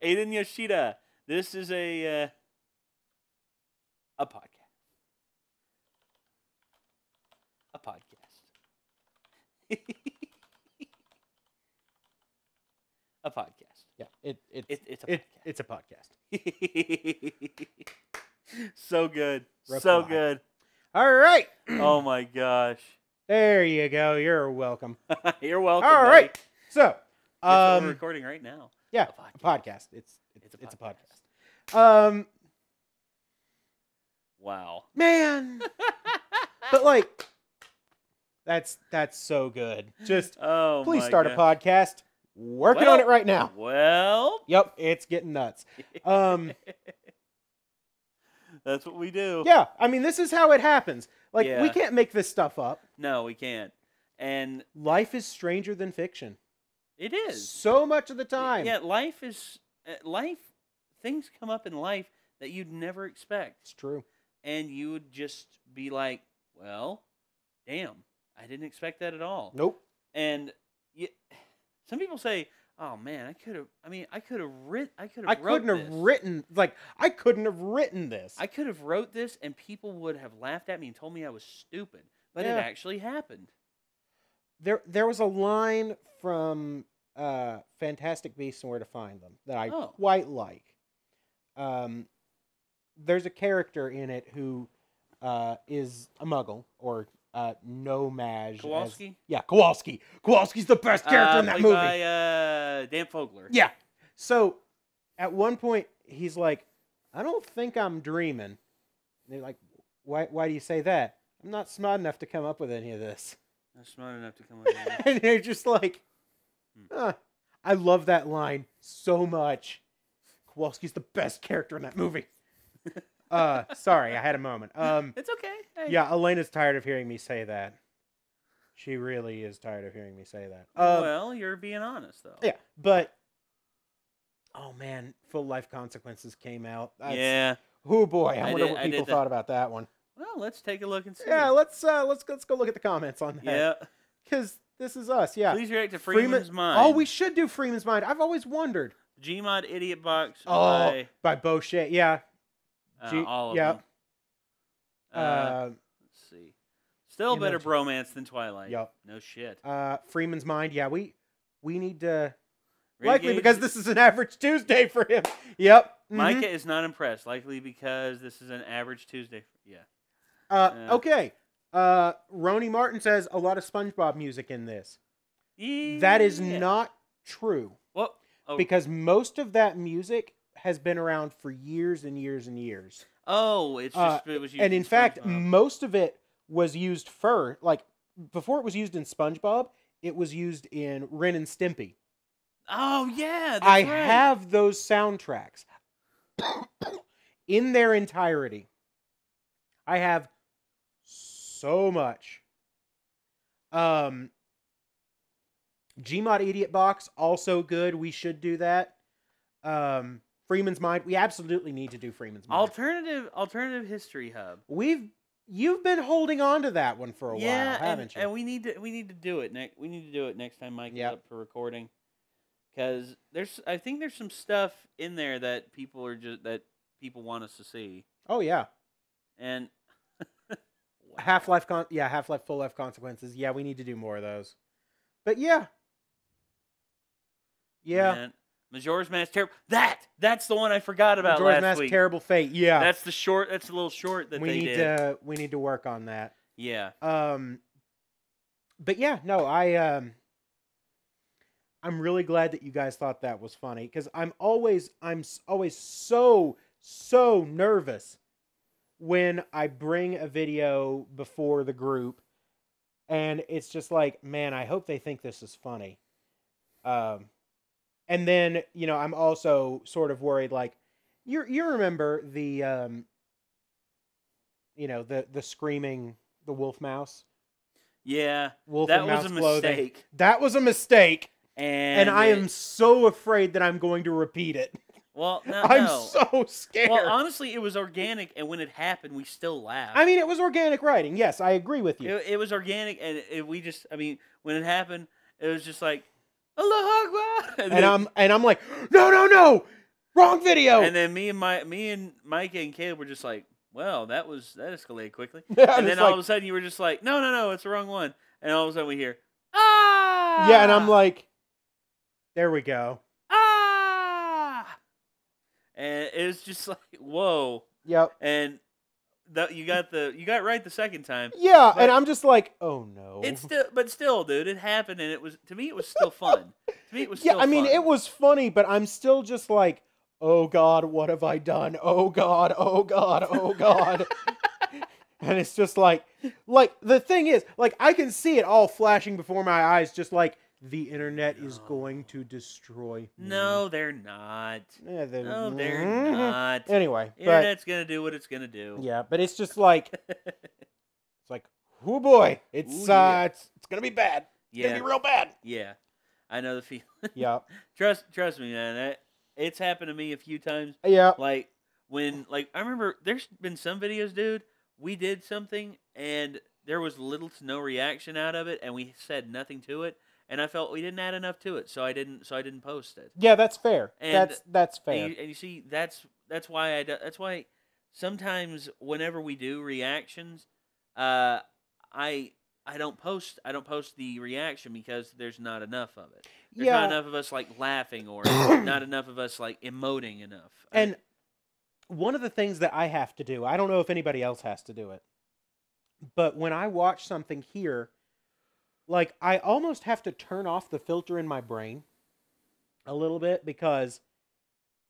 Aiden Yoshida. This is a podcast. A podcast. A podcast. Yeah, it's a podcast. So good. Reply. So good. All right. Oh my gosh. There you go. You're welcome. You're welcome. All right. So, we're recording right now. Yeah, a podcast. It's a podcast. Wow. Man. But that's so good. Just please start a podcast. Working on it right now. Well. Yep, it's getting nuts. That's what we do. Yeah, I mean, this is how it happens. Like, we can't make this stuff up. No, we can't. And life is stranger than fiction. It is. So much of the time. Yeah, life is things come up in life that you'd never expect. It's true. And you would just be like, well, damn, I didn't expect that at all. Nope. And some people say, "Oh man, I could have. I mean, I could have written. I could have. I couldn't have written I couldn't have written this. I could have wrote this, and people would have laughed at me and told me I was stupid. But Yeah. it actually happened. There was a line from Fantastic Beasts and Where to Find Them that I Oh. quite like. There's a character in it who is a Muggle or No-Maj. Kowalski? Yeah, Kowalski. Kowalski's the best character in that Played movie. by Dan Fogler. Yeah. So at one point he's like, "I don't think I'm dreaming." And they're like, "Why do you say that?" "I'm not smart enough to come up with any of this." Not smart enough to come up with it. And they're just like, I love that line so much. Kowalski's the best character in that movie. Sorry, I had a moment. It's okay. Hey. Yeah, Elena's tired of hearing me say that. She really is tired of hearing me say that. Well, you're being honest, though. Yeah, but oh man, Full Life Consequences came out. Yeah. Oh boy, I I wonder did- what I people did the- thought about that one. Well, let's take a look and see. Yeah, let's go look at the comments on that. Yeah. Because this is us. Yeah. Please react to Freeman's Mind. Oh, we should do Freeman's Mind. I've always wondered. Gmod Idiot Box Oh, by Bochet. Yeah. by all of yeah. them. Let's see. Still you better know, bromance than Twilight. Yup. No shit. Freeman's Mind. Yeah, we need to Renegade- likely because this is an average Tuesday for him. Yep. Mhm. Micah is not impressed. Likely because this is an average Tuesday. Yeah. Okay. Roni Martin says a lot of SpongeBob music in this. That is Yeah. not true Well, oh, because most of that music has been around for years and years and years. it's just it was used And in fact, SpongeBob. most of it was used before it was used in SpongeBob, it was used in Ren and Stimpy. Oh yeah, that's I right. have those soundtracks in their entirety. I have so much. Gmod Idiot Box, also good. We should do that. Freeman's Mind. We absolutely need to do Freeman's Mind. Alternative History Hub. You've been holding on to that one for a Yeah, while, haven't you? and we need to do it next. We need to do it next time Mike is Yep. up for recording. Because I think there's some stuff in there that people want us to see. Oh yeah. And Half-Life Full Life Consequences. Yeah, we need to do more of those. But yeah. Yeah. man, Majora's Mask Terrible. That's the one I forgot about Majora's last Mask week. Terrible Fate. Yeah. That's the short. That's the little short that we they need did. we need to work on that. Yeah. But yeah, no, I'm really glad that you guys thought that was funny because I'm always so nervous when I bring a video before the group and it's just like, man, I hope they think this is funny. And then, I'm also sort of worried, like, you remember the the screaming, the wolf mouse? Yeah. Wolf That and was a mouse clothing. mistake. That was a mistake. And I am so afraid that I'm going to repeat it. Well, no, I'm no. so scared. Well, honestly, it was organic, and when it happened, we still laughed. I mean, it was organic writing. Yes, I agree with you. It was organic, and when it happened, it was just like, Allah Akbar! And I'm like, no, wrong video. And then me and Micah and Caleb were just like, well, that escalated quickly. Yeah, And then it's all like- of a sudden, you were just like, no, it's the wrong one. And all of a sudden, we hear, ah! Yeah, and I'm like, there we go. ah! And it was just like, whoa. Yep. And you got right the second time. Yeah, But- and I'm just like, oh no. But still, dude, it happened, and it was still fun. To me, it was Yeah, still I mean, fun. it was funny, but I'm still just like, oh God, what have I done? Oh God, oh God, oh God. And it's just like the thing is, like, I can see it all flashing before my eyes, just like the internet is going to destroy me. No, they're not. Yeah, No, they're not. Anyway, but Internet's gonna do what it's gonna do. yeah, but it's just like it's like, oh boy, it's Ooh, yeah. it's gonna be bad. It's gonna Yeah, be real bad. yeah. I know the feeling. Yeah, Trust me, man. It's happened to me a few times. yeah, Like I remember there's been some videos, dude. We did something and there was little to no reaction out of it, and we said nothing to it, and I felt we didn't add enough to it, so I didn't post it. Yeah, that's fair. And That's fair. And you see, that's why that's why sometimes whenever we do reactions, I don't post the reaction because there's not enough of it. There's not enough of us like laughing or not enough of us like emoting enough. And one of the things that I have to do, I don't know if anybody else has to do it, but when I watch something here, like I almost have to turn off the filter in my brain a little bit, because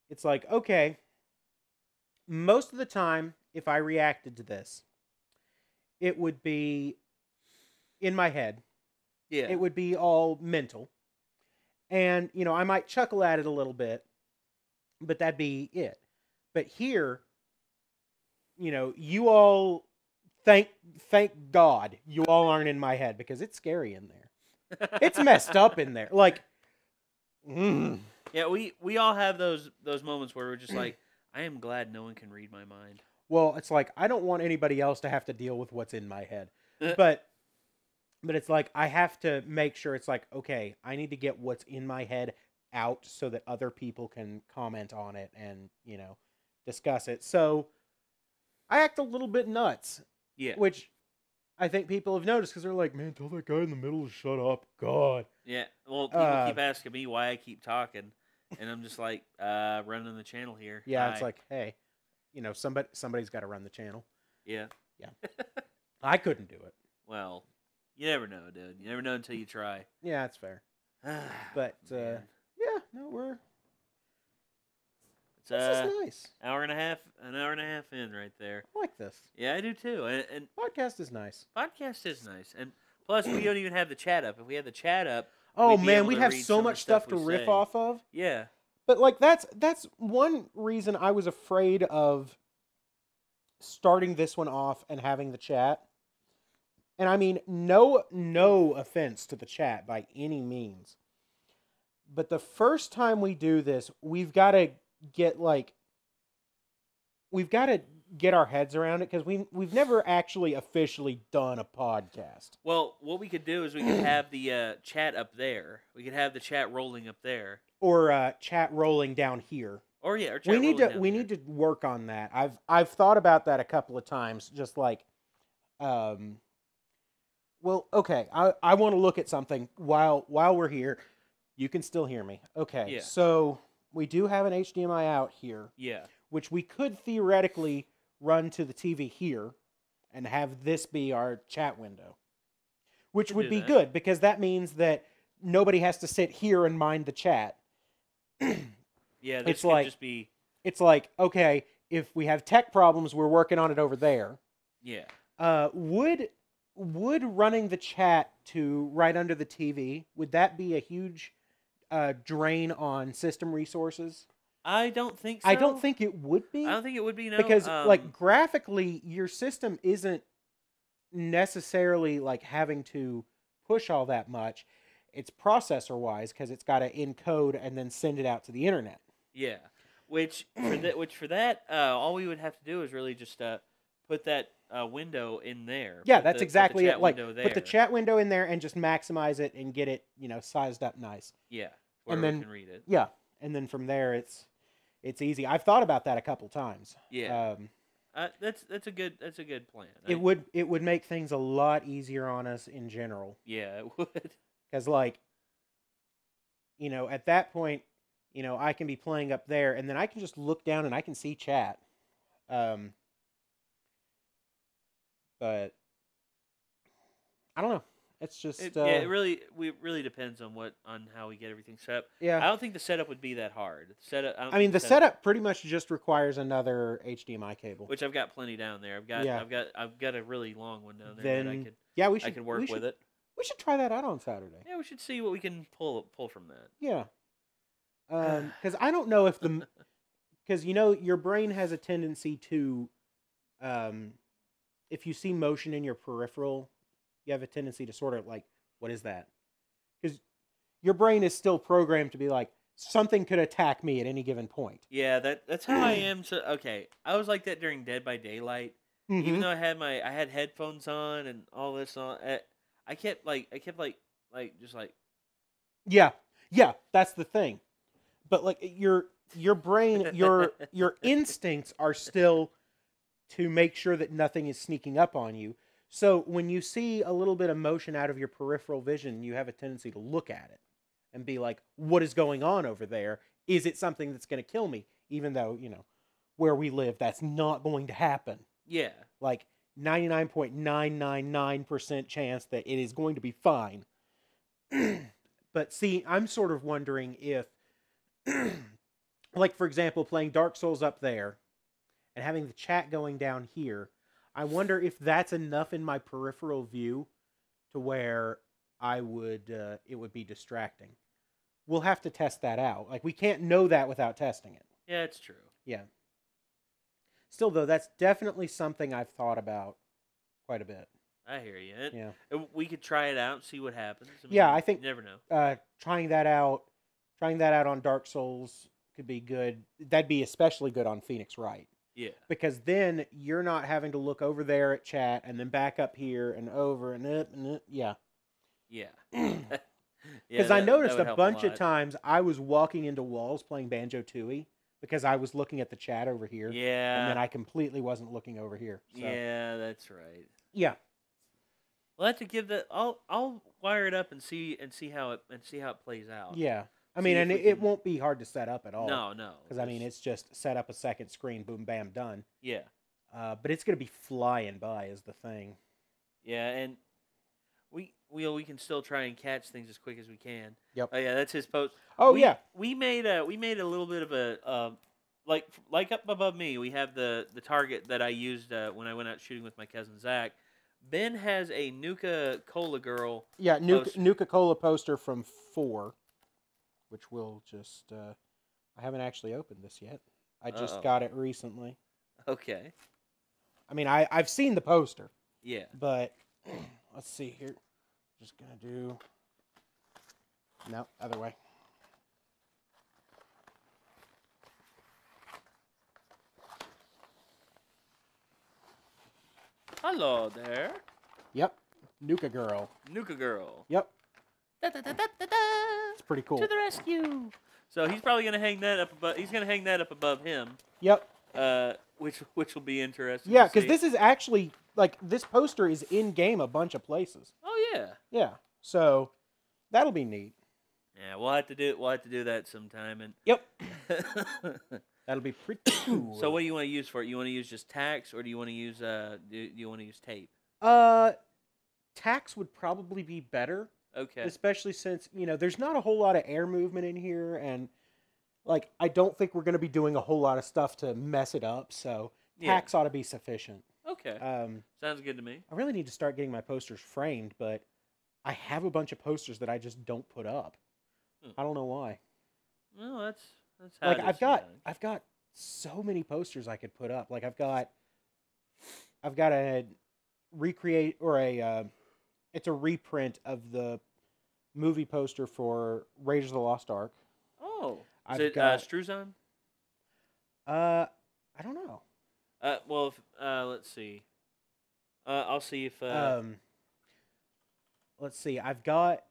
it's like, okay, most of the time if I reacted to this, it would be in my head. Yeah. It would be all mental. And, I might chuckle at it a little bit, but that'd be it. But here, you all, thank God, you all aren't in my head, because it's scary in there. It's messed up in there. Like, Yeah, we all have those moments where we're just like, I am glad no one can read my mind. Well, it's like, I don't want anybody else to have to deal with what's in my head. But it's like, I have to make sure it's like, okay, I need to get what's in my head out so that other people can comment on it and, discuss it. So I act a little bit nuts. Yeah. Which I think people have noticed, because they're like, man, tell that guy in the middle to shut up. God. Yeah. Well, people keep asking me why I keep talking, and I'm just like, running the channel here. Yeah, Hi. it's like, hey, somebody's got to run the channel. Yeah. I couldn't do it. Well, you never know, dude. You never know until you try. Yeah, that's fair. But Man. yeah, no, It's this is nice. an hour and a half in right there. I like this. Yeah, I do too. And Podcast is nice. podcast is nice. And plus, we don't even have the chat up. If we had the chat up, Oh we'd be man, able we'd to have read so some of the much stuff to we riff say. off of. Yeah. But like that's one reason I was afraid of starting this one off and having the chat. And I mean, no offense to the chat by any means. But the first time we do this, we've got to get our heads around it, because we've never actually officially done a podcast. Well, what we could do is we could have the chat up there. We could have the chat rolling up there. Or chat rolling down here. Or yeah, or chat We need rolling to down we here. need to work on that. I've thought about that a couple of times, just like well, okay, I want to look at something while we're here. You can still hear me. Okay. Yeah. So we do have an HDMI out here, Yeah. which we could theoretically run to the TV here and have this be our chat window. Which Could would do be that. good, because that means that nobody has to sit here and mind the chat. Yeah, this It's could like- just be It's like, okay, if we have tech problems, we're working on it over there. yeah. Would running the chat to right under the TV, would that be a huge drain on system resources? I don't think so. I don't think it would be. I don't think it would be no because like graphically, your system isn't necessarily like having to push all that much. It's processor wise, because it's got to encode and then send it out to the internet. yeah. Which for that all we would have to do is really just put that window in there. Yeah, Put that's the exactly chat it. Like window put the there. chat window in there and just maximize it and get it, sized up nice. Yeah. Where and we then- can read it. Yeah, and then from there it's easy. I've thought about that a couple times. Yeah. That's a good plan. It would make things a lot easier on us in general, Yeah, it would. because like, at that point, I can be playing up there, and then I can just look down and I can see chat. But I don't know. It's just It really depends on how we get everything set up. I yeah. don't think the setup would be that hard. I mean, the setup pretty much just requires another HDMI cable. which I've got plenty down there. Yeah. I've got a really long one down there that Then yeah, we I should could work with it. We should try that out on Saturday. Yeah, we should see what we can pull from that. Yeah. Because I don't know if because your brain has a tendency to, if you see motion in your peripheral, you have a tendency to sort of like, what is that? Because your brain is still programmed to be like, something could attack me at any given point. Yeah, that's how I am. So okay, I was like that during Dead by Daylight, Even Mhm. though I had headphones on and all this on, I kept just like Yeah, yeah, that's the thing. But like your brain, your instincts are still to make sure that nothing is sneaking up on you. So when you see a little bit of motion out of your peripheral vision, you have a tendency to look at it and be like, "What is going on over there? Is it something that's going to kill me?" Even though, where we live, that's not going to happen. yeah, Like 99.999% chance that it is going to be fine. But see, I'm sort of wondering if like for example, playing Dark Souls up there and having the chat going down here, I wonder if that's enough in my peripheral view to where it would be distracting. We'll have to test that out. Like we can't know that without testing it. yeah, it's true. Yeah. Still though, that's definitely something I've thought about quite a bit. I hear you. Yeah. We could try it out and see what happens. Yeah, I think you never know. trying that out on Dark Souls could be good. That'd be especially good on Phoenix Wright. Yeah, Because then you're not having to look over there at chat and then back up here and over and up and up. Yeah. yeah. Because I noticed would a help bunch of lot. times I was walking into walls playing Banjo-Tooie because I was looking at the chat over here. Yeah, And then I completely wasn't looking over here. So, yeah, that's right. yeah. We'll have to give that. I'll wire it up and see how it plays out. Yeah. I See mean, if and we it can- won't be hard to set up at all. No. Because, I mean, it's just set up a second screen, boom, bam, done. yeah, But it's going to be flying by is the thing. yeah, and we can still try and catch things as quick as we can. Yep. Oh yeah, that's his post. Oh, we, yeah. we made a little bit of a like up above me. We have the target that I used when I went out shooting with my cousin Zach. Ben has a Nuka Cola Girl. Yeah, poster. Nuka-Cola poster from 4, which we'll just... I haven't actually opened this yet. I just Uh-oh. got it recently. Okay. I mean, I've seen the poster, Yeah. but let's see here. Just going to do... No, other way. Hello there, Yep, Nuka Girl. Nuka Girl. Yep, Da, da, da, da, da, da. it's pretty cool. To the rescue! So he's probably gonna hang that up above. He's gonna hang that up above him. Yep. Which will be interesting. Yeah, to because see. this is actually, like, this poster is in-game a bunch of places. Oh yeah. Yeah, so that'll be neat. Yeah, we'll have to do that sometime. And Yep. That'll be pretty cool. so, what do you want to use for it? You want to use just tacks, or do you want to use do you want to use tape? Tax would probably be better, Okay. especially since, there's not a whole lot of air movement in here, and, like, I don't think we're going to be doing a whole lot of stuff to mess it up, so Yeah. tax ought to be sufficient. Okay. Sounds good to me. I really need to start getting my posters framed, but I have a bunch of posters that I just don't put up. I don't know why. Well, that's how Like it is I've got so many posters I could put up. Like I've got a recreate or it's a reprint of the movie poster for Raiders of the Lost Ark. Oh, is I've it got- Struzan? I don't know. Well, let's see. I'll see if. Let's see. I've got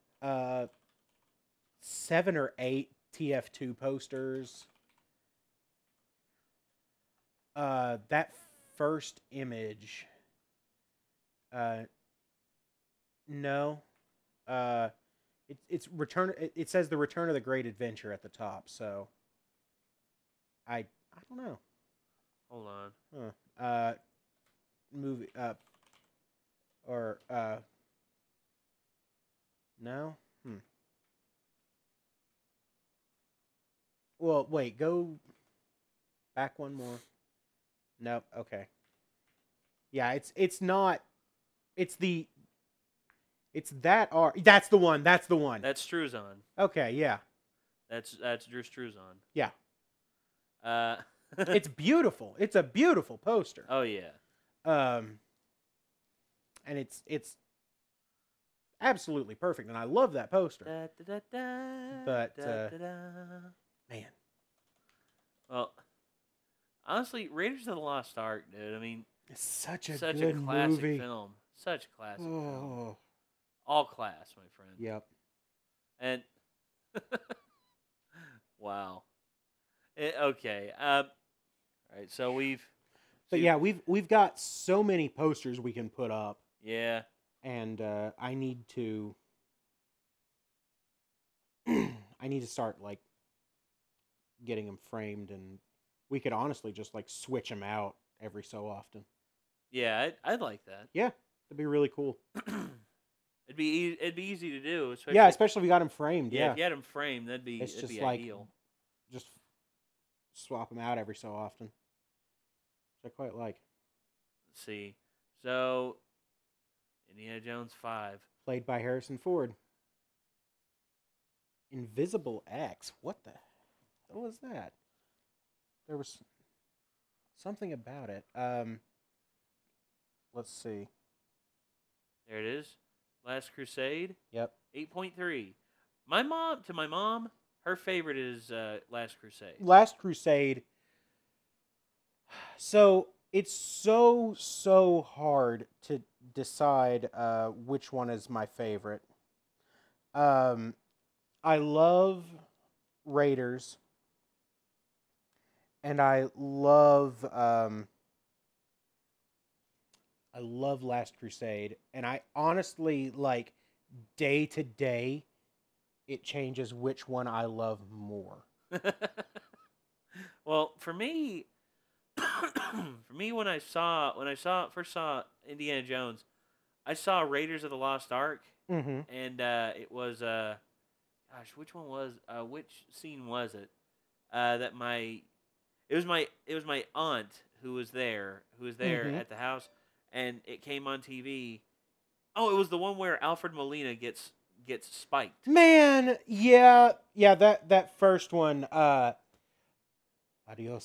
7 or 8 TF2 posters. That first image. No. It's return. It says the Return of the Great Adventure at the top. So. I don't know. hold on. Movie. Or no. Well, wait. Go back one more. Nope. Okay. Yeah, it's not. It's that art. That's the one. That's the one. That's Struzan. Okay. Yeah. That's Drew Struzan. Yeah. Uh. It's beautiful. It's a beautiful poster. Oh yeah. And it's absolutely perfect, and I love that poster. Da, da, da, da, But, da, da, da. Man. Well, honestly, Raiders of the Lost Ark, dude. I mean, It's such a Such good a classic movie. film. Such a classic film. Oh, All class, my friend. yep. And wow. Okay. All right. So But yeah, we've got so many posters we can put up, yeah. and I need to I need to start like getting them framed, and we could honestly just like switch them out every so often. Yeah. I'd like that. Yeah, that'd be really cool. It'd be easy to do. Especially, Yeah, especially if we got them framed. yeah. Yeah, If you had them framed, that'd it's be just like ideal. just swap them out every so often, which I quite like. Let's see. So, Indiana Jones 5. Played by Harrison Ford. Invisible X. What the hell was that? There was something about it. Let's see. There it is. Last Crusade. Yep. 8.3. My mom, her favorite is Last Crusade. Last Crusade. So it's so hard to decide which one is my favorite. I love Raiders, and I love Last Crusade, and I honestly like day to day, it changes which one I love more. Well, for me, when I first saw Indiana Jones, I saw Raiders of the Lost Ark, Mm-hmm. and it was which scene was it? It was my aunt who was there Mhm. at the house, and it came on TV. Oh, it was the one where Alfred Molina gets spiked. Man, yeah, that first one, Adios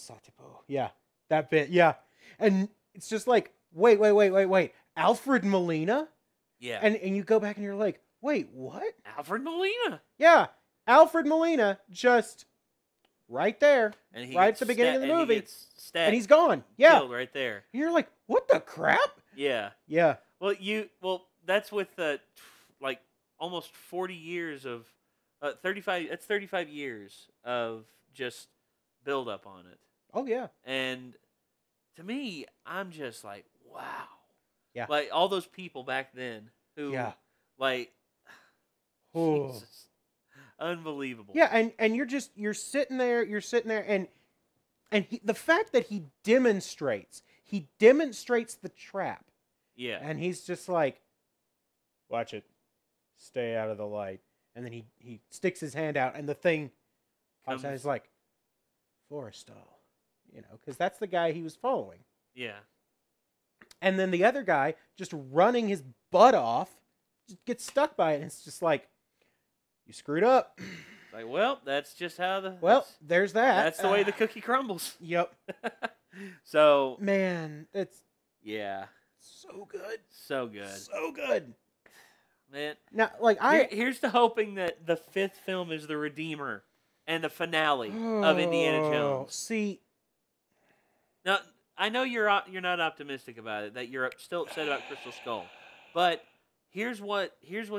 Satipo. Yeah, that bit, yeah. And it's just like, wait. Alfred Molina? Yeah, And you go back and you're like, wait, what? Alfred Molina. Yeah, Alfred Molina just right there. And he Right gets at the beginning of the and he movie. gets stabbed, And he's gone. Yeah. killed right there. And you're like, what the crap? Yeah. Yeah. Well, that's with like almost 40 years of 35. That's 35 years of just build up on it, Oh, yeah. and to me, I'm just like, wow. Yeah. Like all those people back then who, Yeah. like, Oh. Jesus, unbelievable. Yeah, and you're sitting there, and the fact that he demonstrates the trap, Yeah. and he's just like, watch it, stay out of the light, and then he sticks his hand out, and the thing comes out. Comes- He's like, Forrestal, because that's the guy he was following, Yeah. and then the other guy just running his butt off, just gets stuck by it, and it's just like, you screwed up. Like, well, that's just how Well, there's that. that's the way the cookie crumbles. Yep. So, Man, it's yeah, so good. so good, So good. man. Now, like Here's to hoping that the 5th film is the Redeemer and the finale of Indiana Jones. See, Now, I know you're not optimistic about it, that you're still upset about Crystal Skull, but here's what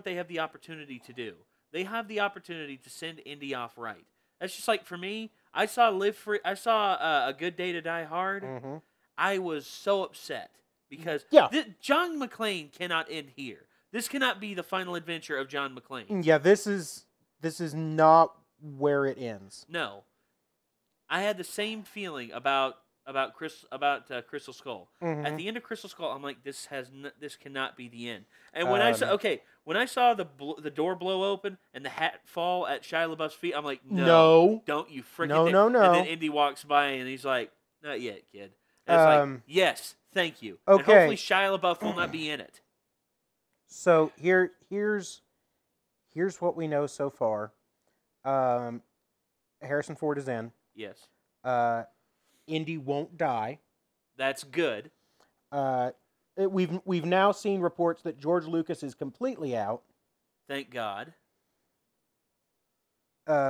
they have the opportunity to do. They have the opportunity to send Indy off right. That's just like for me. I saw A Good Day to Die Hard. mhm. I was so upset because Yeah. John McClane cannot end here. This cannot be the final adventure of John McClane. Yeah, this is not where it ends. No, I had the same feeling about Crystal Skull. Mhm. At the end of Crystal Skull, I'm like, this cannot be the end. And when I saw the door blow open and the hat fall at Shia LaBeouf's feet, I'm like, no, don't you freaking No, dare. no, no. And then Indy walks by and he's like, not yet, kid. And it's like, yes, thank you. And okay. hopefully Shia LaBeouf will not be in it. So here's what we know so far. Harrison Ford is in. Yes, Indy won't die. that's good. We've now seen reports that George Lucas is completely out. Thank God.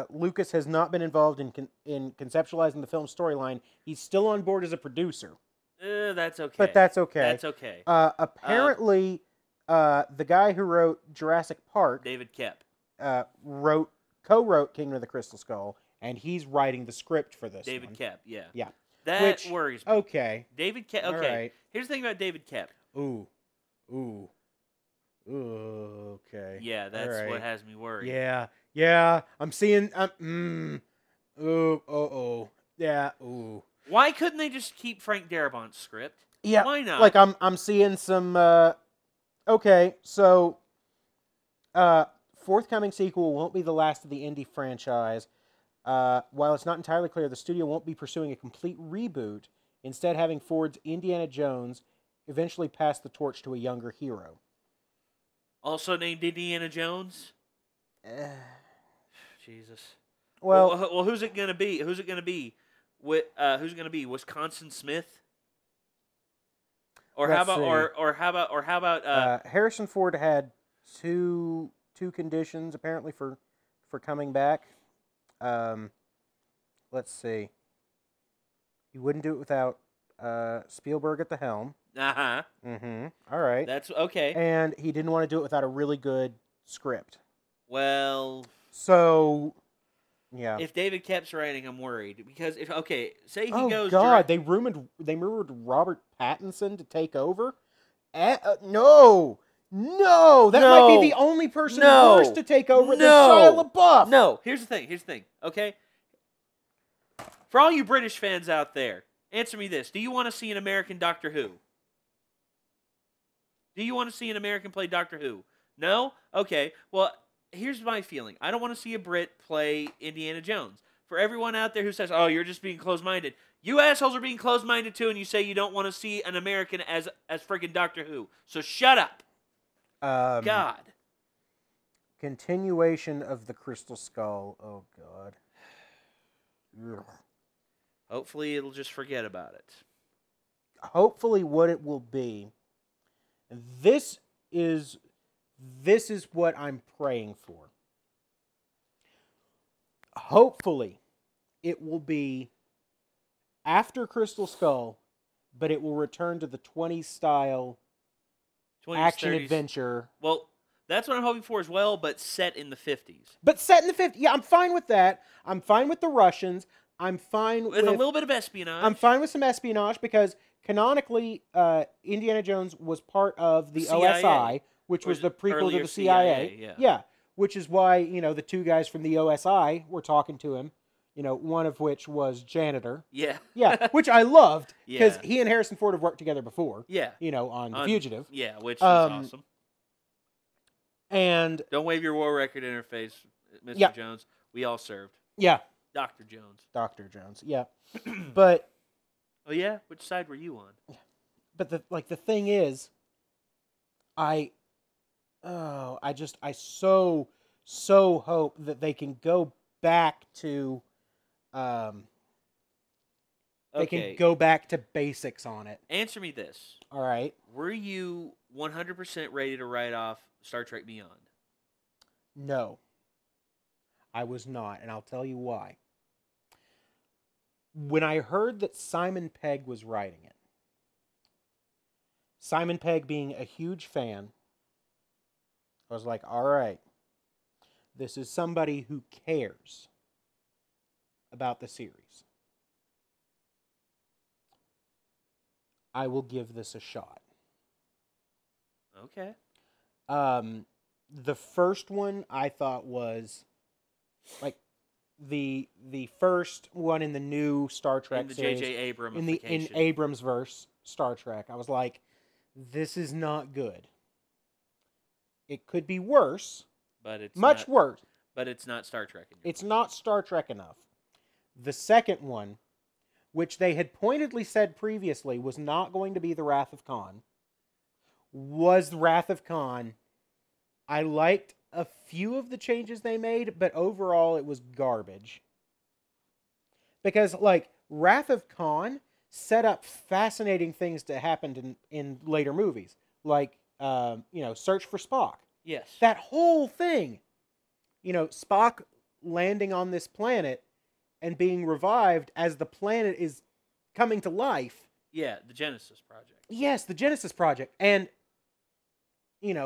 Lucas has not been involved in conceptualizing the film's storyline. He's still on board as a producer. That's okay. but that's okay. That's okay. Apparently, the guy who wrote Jurassic Park David Kep. co-wrote Kingdom of the Crystal Skull, and he's writing the script for this David one. Kep, yeah. Yeah. That Which- worries me. Okay. David Kep. Okay. All right. Here's the thing about David Kep. Ooh. Okay. Yeah, that's All right. what has me worried. Yeah. I'm seeing. Yeah. Ooh. Why couldn't they just keep Frank Darabont's script? Yeah. Why not? Like I'm seeing some. Okay, so. Forthcoming sequel won't be the last of the indie franchise. While it's not entirely clear, the studio won't be pursuing a complete reboot, instead having Ford's Indiana Jones eventually pass the torch to a younger hero. Also named Indiana Jones. Jesus. Well, who's it gonna be? Who's it gonna be? Who's it gonna be? Wisconsin Smith. Or how Let's about see. or how about Harrison Ford had two conditions apparently for coming back. Let's see. He wouldn't do it without Spielberg at the helm. uh-huh. All right. That's okay. And he didn't want to do it without a really good script. Well, So, yeah. if David Kep's writing, I'm worried because say he Oh goes. God, they rumored Robert Pattinson to take over. No, that might be the only person No. worse to take over than No. Shia LaBeouf. No, here's the thing. Okay, for all you British fans out there, answer me this: do you want to see an American Doctor Who? Do you want to see an American play Doctor Who? No? Okay. Well, here's my feeling. I don't want to see a Brit play Indiana Jones. For everyone out there who says, "Oh, you're just being closed-minded," you assholes are being closed-minded too, and you say you don't want to see an American as freaking Doctor Who. So shut up. God. Continuation of the Crystal Skull. Oh God. Ugh. Hopefully, it'll just forget about it. Hopefully, what it will be. This is what I'm praying for. Hopefully, it will be after Crystal Skull, but it will return to the 20s style 20s, action 30s. adventure. Well, that's what I'm hoping for as well, but set in the 50s. But set in the 50s. Yeah, I'm fine with that. I'm fine with the Russians. I'm fine With a little bit of espionage. I'm fine with some espionage because canonically, Indiana Jones was part of the CIA, OSI, which was the prequel to earlier the CIA. CIA, Yeah, which is why the two guys from the OSI were talking to him. One of which was janitor. Yeah. Yeah, which I loved because Yeah. he and Harrison Ford have worked together before. Yeah. On The Fugitive. Yeah, which is Um, awesome. And Don't wave your war record interface, Mr. Yeah. Jones. We all served. yeah, Dr. Jones. Dr. Jones. Yeah, but Oh, yeah? Which side were you on? the thing is, I so hope that they can go back to they Okay. can go back to basics on it. Answer me this. All right. Were you 100% ready to write off Star Trek Beyond? No. I was not, and I'll tell you why. When I heard that Simon Pegg was writing it, Simon Pegg being a huge fan, I was like, all right, this is somebody who cares about the series. I will give this a shot. Okay. The first one I thought was like the first one in the new Star Trek In the series. J.J. Abrams in Abrams verse Star Trek. I was like, this is not good. It could be worse, but it's much not, worse. But it's not Star Trek. It's not Star Trek enough. The second one, which they had pointedly said previously was not going to be the Wrath of Khan, was the Wrath of Khan. I liked a few of the changes they made, but overall it was garbage. Because, like, Wrath of Khan set up fascinating things to happen in later movies. Like, Search for Spock. Yes. That whole thing. Spock landing on this planet and being revived as the planet is coming to life Yeah, the Genesis Project. Yes, the Genesis Project. And,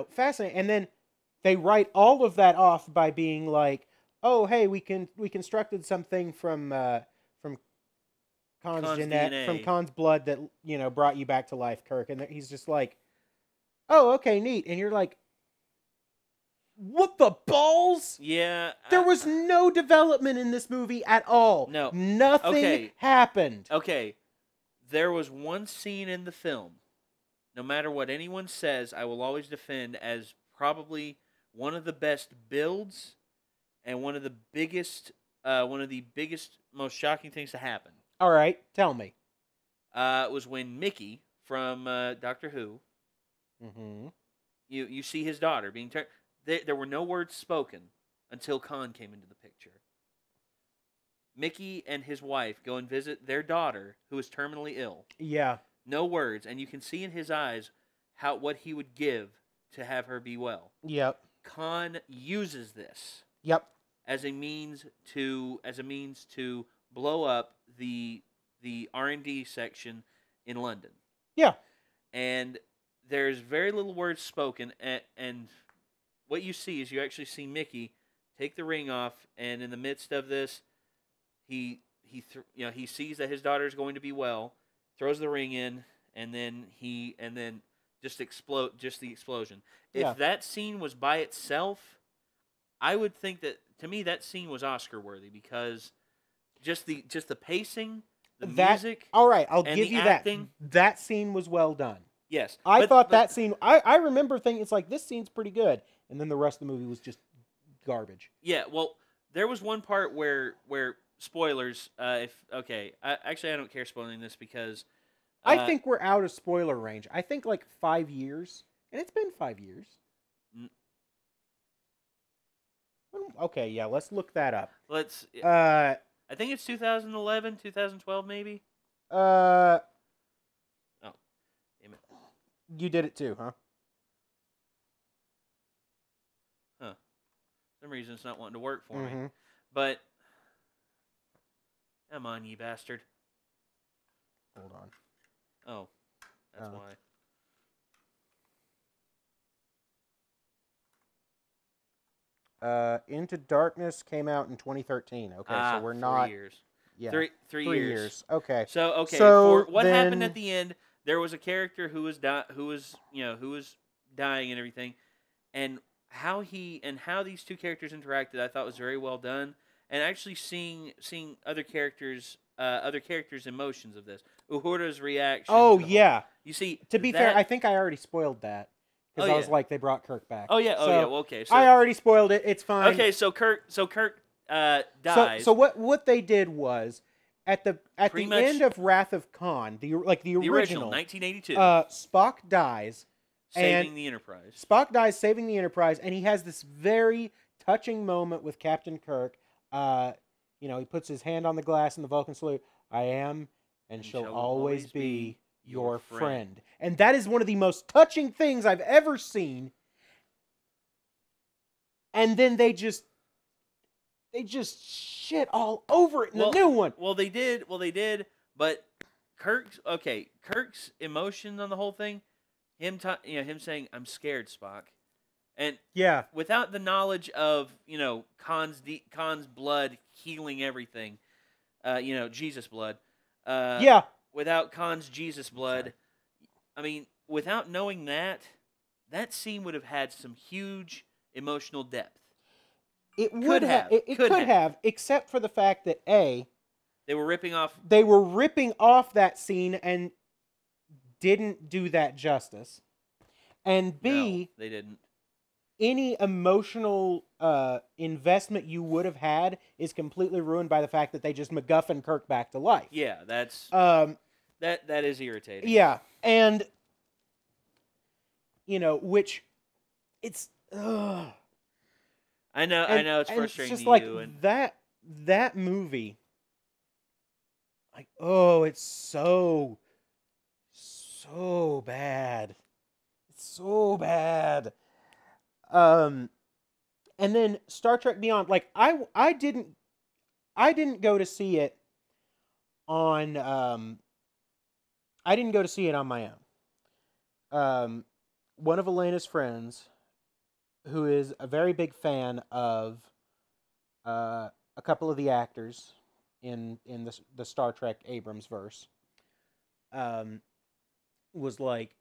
fascinating. And then they write all of that off by being like, oh, hey, we constructed something from Khan's DNA. from Khan's blood that, brought you back to life, Kirk. And he's just like, oh, okay, neat. And you're like, what the balls? Yeah. There was no development in this movie at all. No. Nothing happened. Okay. There was one scene in the film, no matter what anyone says, I will always defend as probably one of the best builds and one of the biggest, most shocking things to happen. All right, tell me. Was when Mickey from Doctor Who, Mm-hmm. you see his daughter being turned. There were no words spoken until Khan came into the picture. Mickey and his wife go and visit their daughter, who is terminally ill. Yeah. No words, and you can see in his eyes what he would give to have her be well. Yep. Khan uses this Yep. as a means to blow up the R&D section in London. Yeah. And there's very little words spoken, and what you see is you actually see Mickey take the ring off, and in the midst of this, he sees that his daughter is going to be well, throws the ring in, and then just the explosion. Yeah. If that scene was by itself, I would think that, to me, that scene was Oscar worthy, because just the pacing, the music. All right, I'll and give the you acting. That scene was well done. Yes, I thought that scene. I remember thinking it's like, this scene's pretty good, and then the rest of the movie was just garbage. Yeah, well, there was one part where spoilers. I don't care spoiling this because I think we're out of spoiler range. I think like 5 years, and it's been 5 years. Okay, yeah, let's look that up. Let's. Uh, I think it's 2011, 2012, maybe. uh, Oh, damn it. you did it too, huh? For some reason, it's not wanting to work for me. Mhm. But come on, you bastard. Hold on. Oh, that's Oh. why. Into Darkness came out in 2013. Okay, so we're not 3 years. Yeah, Three 3 years. years. Okay. So So for what happened then- at the end, there was a character who was dying and everything, and how these two characters interacted, I thought was very well done. And actually seeing other characters' emotions of this, Uhura's reaction. Oh to the whole- yeah. you see. To be fair, I think I already spoiled that because Oh, I was yeah. like, they brought Kirk back. Oh yeah. So, Well, okay. So I already spoiled it. It's fine. okay. So Kirk dies. So what they did was at the Pretty much- end of Wrath of Khan, the original 1982, Spock dies. saving and the Enterprise. Spock dies saving the Enterprise, and he has this very touching moment with Captain Kirk. He puts his hand on the glass in the Vulcan salute. I am and shall always be your friend. And that is one of the most touching things I've ever seen. And then they just shit all over it in the new one. Well, they did. But Kirk's emotion on the whole thing, him saying, "I'm scared, Spock," and Yeah. without the knowledge of Khan's blood healing everything, Jesus blood. Yeah. Without Khan's Jesus blood, I mean, without knowing that scene would have had some huge emotional depth. It Could would have. have. It Could could have. have, except for the fact that They were ripping off. they were ripping off that scene and didn't do that justice. And B, No, they didn't. any emotional investment you would have had is completely ruined by the fact that they just MacGuffin Kirk back to life. Yeah, that's that is irritating. Yeah, and which it's I know it's frustrating just to like you, and that movie. Like, oh, it's so bad. It's so bad. And then Star Trek Beyond, like I didn't go to see it on I didn't go to see it on my own. One of Elena's friends, who is a very big fan of a couple of the actors in the Star Trek Abrams verse, was like,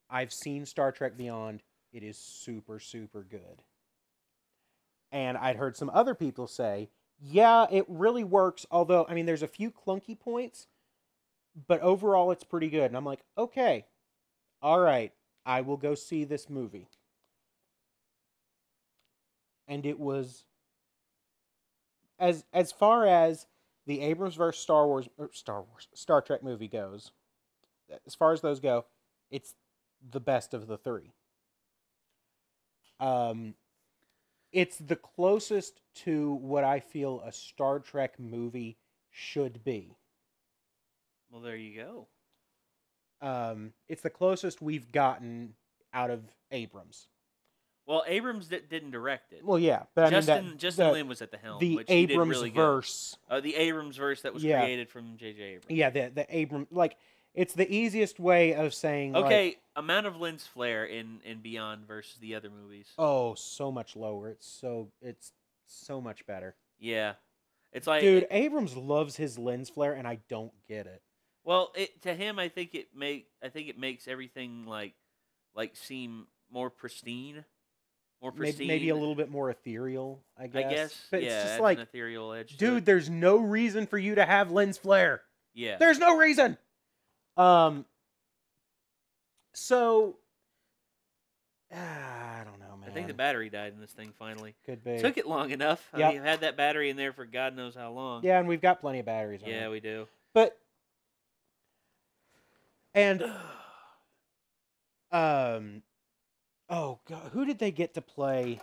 I've seen Star Trek Beyond. It is super, super good. And I'd heard some other people say, yeah, it really works. Although, I mean, there's a few clunky points, but overall it's pretty good. And I'm like, okay, all right, I will go see this movie. And it was, as far as the Abrams versus Star Trek movie goes, as far as those go, it's the best of the three. It's the closest to what I feel a Star Trek movie should be. Well, there you go. It's the closest we've gotten out of Abrams. Well, Abrams didn't direct it. Well, yeah, but Justin Lin was at the helm. The which he did Abrams really verse. The Abrams verse that was created from J.J. Abrams. Yeah, the Abrams, like, it's the easiest way of saying. Okay, like, amount of lens flare in Beyond versus the other movies. Oh, so much lower. It's so much better. Yeah, it's like, dude, Abrams loves his lens flare, and I don't get it. Well, to him, I think it makes everything like seem more pristine. More pristine. Maybe a little bit more ethereal, I guess. But yeah, it's just adds like, an ethereal edge. dude, there's no reason for you to have lens flare. Yeah. There's no reason. So, I don't know, man. I think the battery died in this thing finally. Could be. Took it long enough. I mean, you've had that battery in there for God knows how long. Yeah, and we've got plenty of batteries on it. Yeah, we do. But, and, oh God, who did they get to play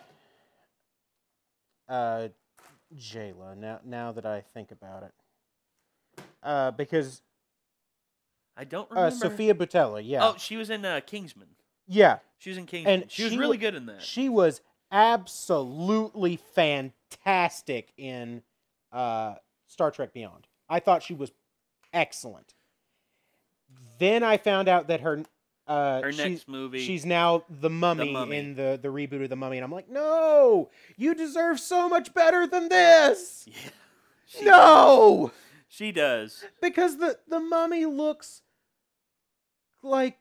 Jayla, now that I think about it? Because I don't remember. Sofia Boutella, yeah. Oh, she was in Kingsman. Yeah. She was in Kingsman. And she was really good in that. She was absolutely fantastic in Star Trek Beyond. I thought she was excellent. Then I found out that her next movie, she's now the mummy in the reboot of The Mummy, and I'm like, no, you deserve so much better than this. Yeah, she does, because the mummy looks like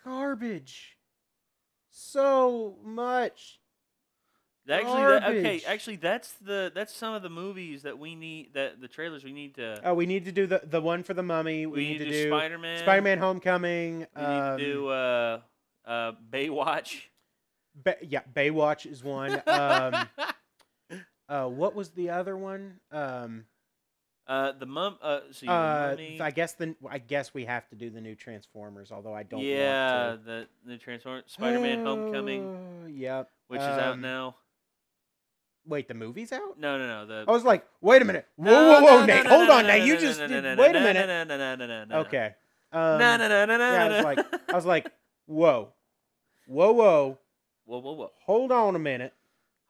garbage so much. Actually, that's some of the movies that we need, the trailers we need to. Oh, we need to do the one for The Mummy. We need to do Spider-Man Homecoming. We need to do Baywatch. Baywatch is one. What was the other one? The Mummy. I guess we have to do the new Transformers, although I don't. Yeah, want to. the new Transformers, Spider-Man Homecoming. Yep. Which is out now. Wait, the movie's out? No. I was like, wait a minute. Whoa, Nate. Hold on. Now you just wait a minute. No. Okay. No. Yeah, I was like, whoa. Hold on a minute.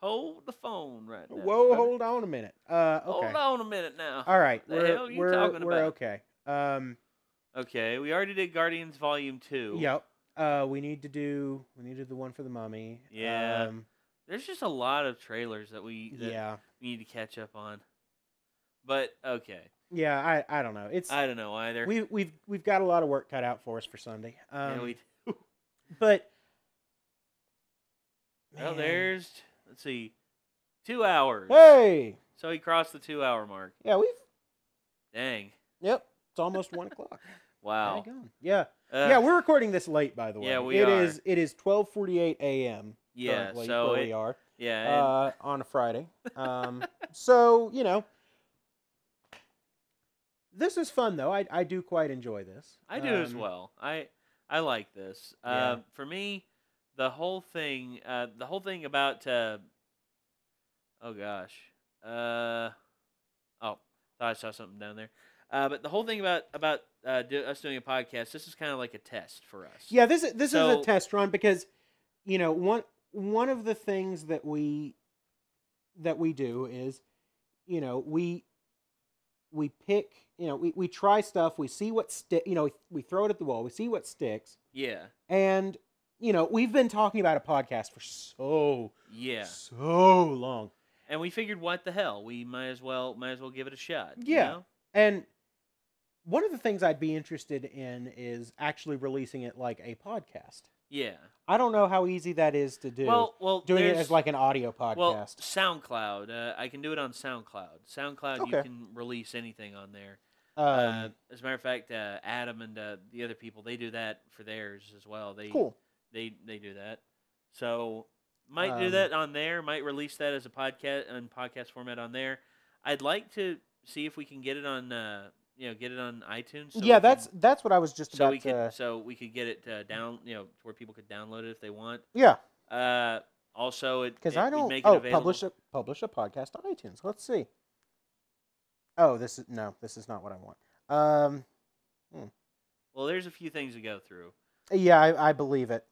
Hold the phone right now. Whoa, brother. Hold on a minute. Okay. Hold on a minute now. All right. The hell are you talking about? We're okay. Okay, we already did Guardians Volume 2. Yep. We need to do the one for The Mummy. Yeah. There's just a lot of trailers that we need to catch up on. But okay. Yeah, I don't know. I don't know either. We've got a lot of work cut out for us for Sunday. Yeah, we do. But well, let's see, 2 hours. Hey. So he crossed the 2-hour mark. Yeah, Dang. Yep. It's almost 1 o'clock. Wow. Yeah. Yeah, we're recording this late, by the way. Yeah, we are. It is 12:48 a.m. Yeah, currently, so where we are. Yeah. On a Friday. So, this is fun, though. I do quite enjoy this. I do as well. I like this. Yeah. For me, the whole thing about oh gosh. Thought I saw something down there. But the whole thing about us doing a podcast, this is kind of like a test for us. Yeah, this is a test run because, one of the things that we do is, we we pick, we try stuff, we see what we throw it at the wall, we see what sticks, Yeah. and we've been talking about a podcast for so long. And we figured, what the hell? We might as well give it a shot. Yeah. And one of the things I'd be interested in is actually releasing it like a podcast. Yeah. I don't know how easy that is to do. Well, doing it as like an audio podcast. Well, SoundCloud. I can do it on SoundCloud. SoundCloud, Okay. you can release anything on there. As a matter of fact, Adam and the other people, they do that for theirs as well. Cool. They do that. So might do that on there. Might release that as a podcast format on there. I'd like to see if we can get it on get it on iTunes. So yeah, that's what I was just about so we could get it down, to where people could download it if they want. Yeah. Also, because I don't. make it available. publish a podcast on iTunes. Let's see. Oh, this is not what I want. Well, there's a few things to go through. Yeah, I believe it.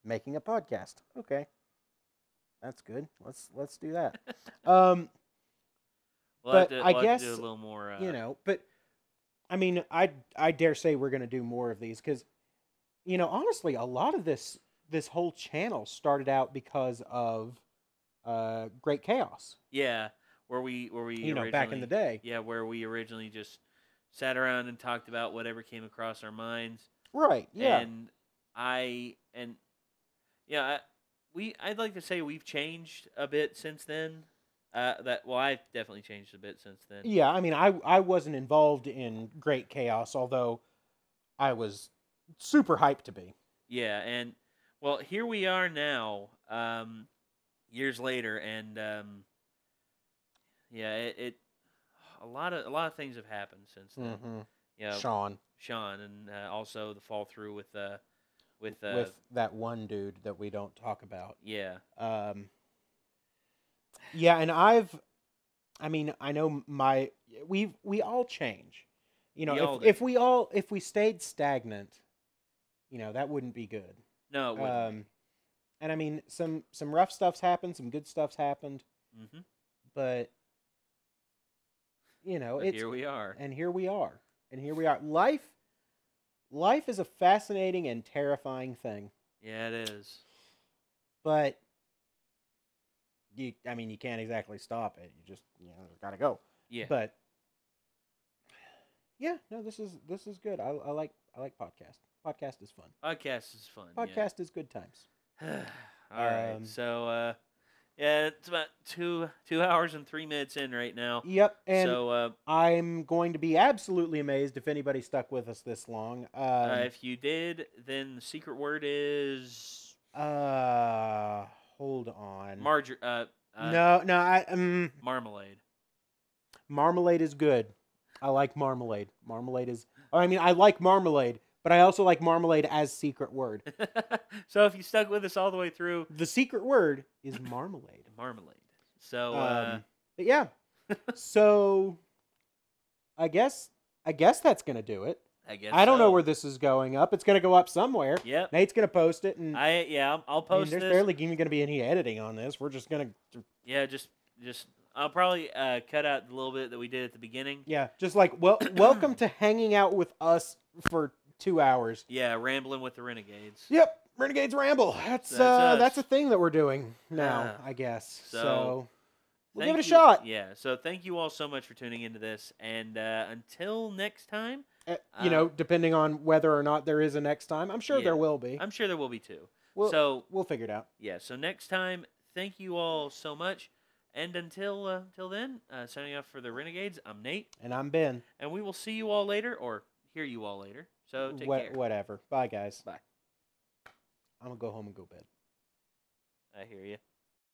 Making a podcast. Okay. That's good. Let's do that. But I guess do a little more. But I mean, I dare say we're going to do more of these because, honestly, a lot of this whole channel started out because of Great Chaos. Yeah, where we back in the day. Yeah, where we originally just sat around and talked about whatever came across our minds. Right. Yeah. And I'd like to say we've changed a bit since then. I've definitely changed a bit since then. Yeah, I mean, I wasn't involved in Great Chaos, although I was super hyped to be. Yeah, and well, here we are now, years later, and a lot of things have happened since then. Mm-hmm. Sean, and also the fall through with that one dude that we don't talk about. Yeah. Yeah, and I know we all change. If we stayed stagnant, that wouldn't be good. No, it wouldn't. And I mean, some rough stuff's happened, some good stuff's happened. Mm-hmm. But here we are. And here we are. Life is a fascinating and terrifying thing. Yeah, it is. But you can't exactly stop it. You just gotta go. Yeah. But yeah, no, this is good. I like podcast. Podcast is fun. Podcast is fun. Podcast is good times. All right. So it's about 2 hours and 3 minutes in right now. Yep. And so I'm going to be absolutely amazed if anybody stuck with us this long. If you did, then the secret word is hold on. Marmalade. Marmalade is good. I like marmalade. I like marmalade, but I also like marmalade as secret word. So if you stuck with us all the way through, the secret word is marmalade. Marmalade. So but yeah. So I guess that's gonna do it. I don't know where this is going up. It's gonna go up somewhere. Yep. Nate's gonna post it, and I'll post there's this. barely even gonna be any editing on this. We're just gonna. Yeah, just I'll probably cut out the little bit that we did at the beginning. Yeah, just like welcome to hanging out with us for 2 hours. Yeah, rambling with the Renegades. Yep, Renegades Ramble. That's a thing that we're doing now, I guess. So we'll give it a shot. Yeah. So thank you all so much for tuning into this, and until next time. Depending on whether or not there is a next time, I'm sure there will be. I'm sure there will be too. We'll figure it out. Yeah. So next time, thank you all so much. And until then, signing off for the Renegades, I'm Nate. And I'm Ben. And we will see you all later, or hear you all later. So take care. Whatever. Bye, guys. Bye. I'm going to go home and go to bed. I hear you.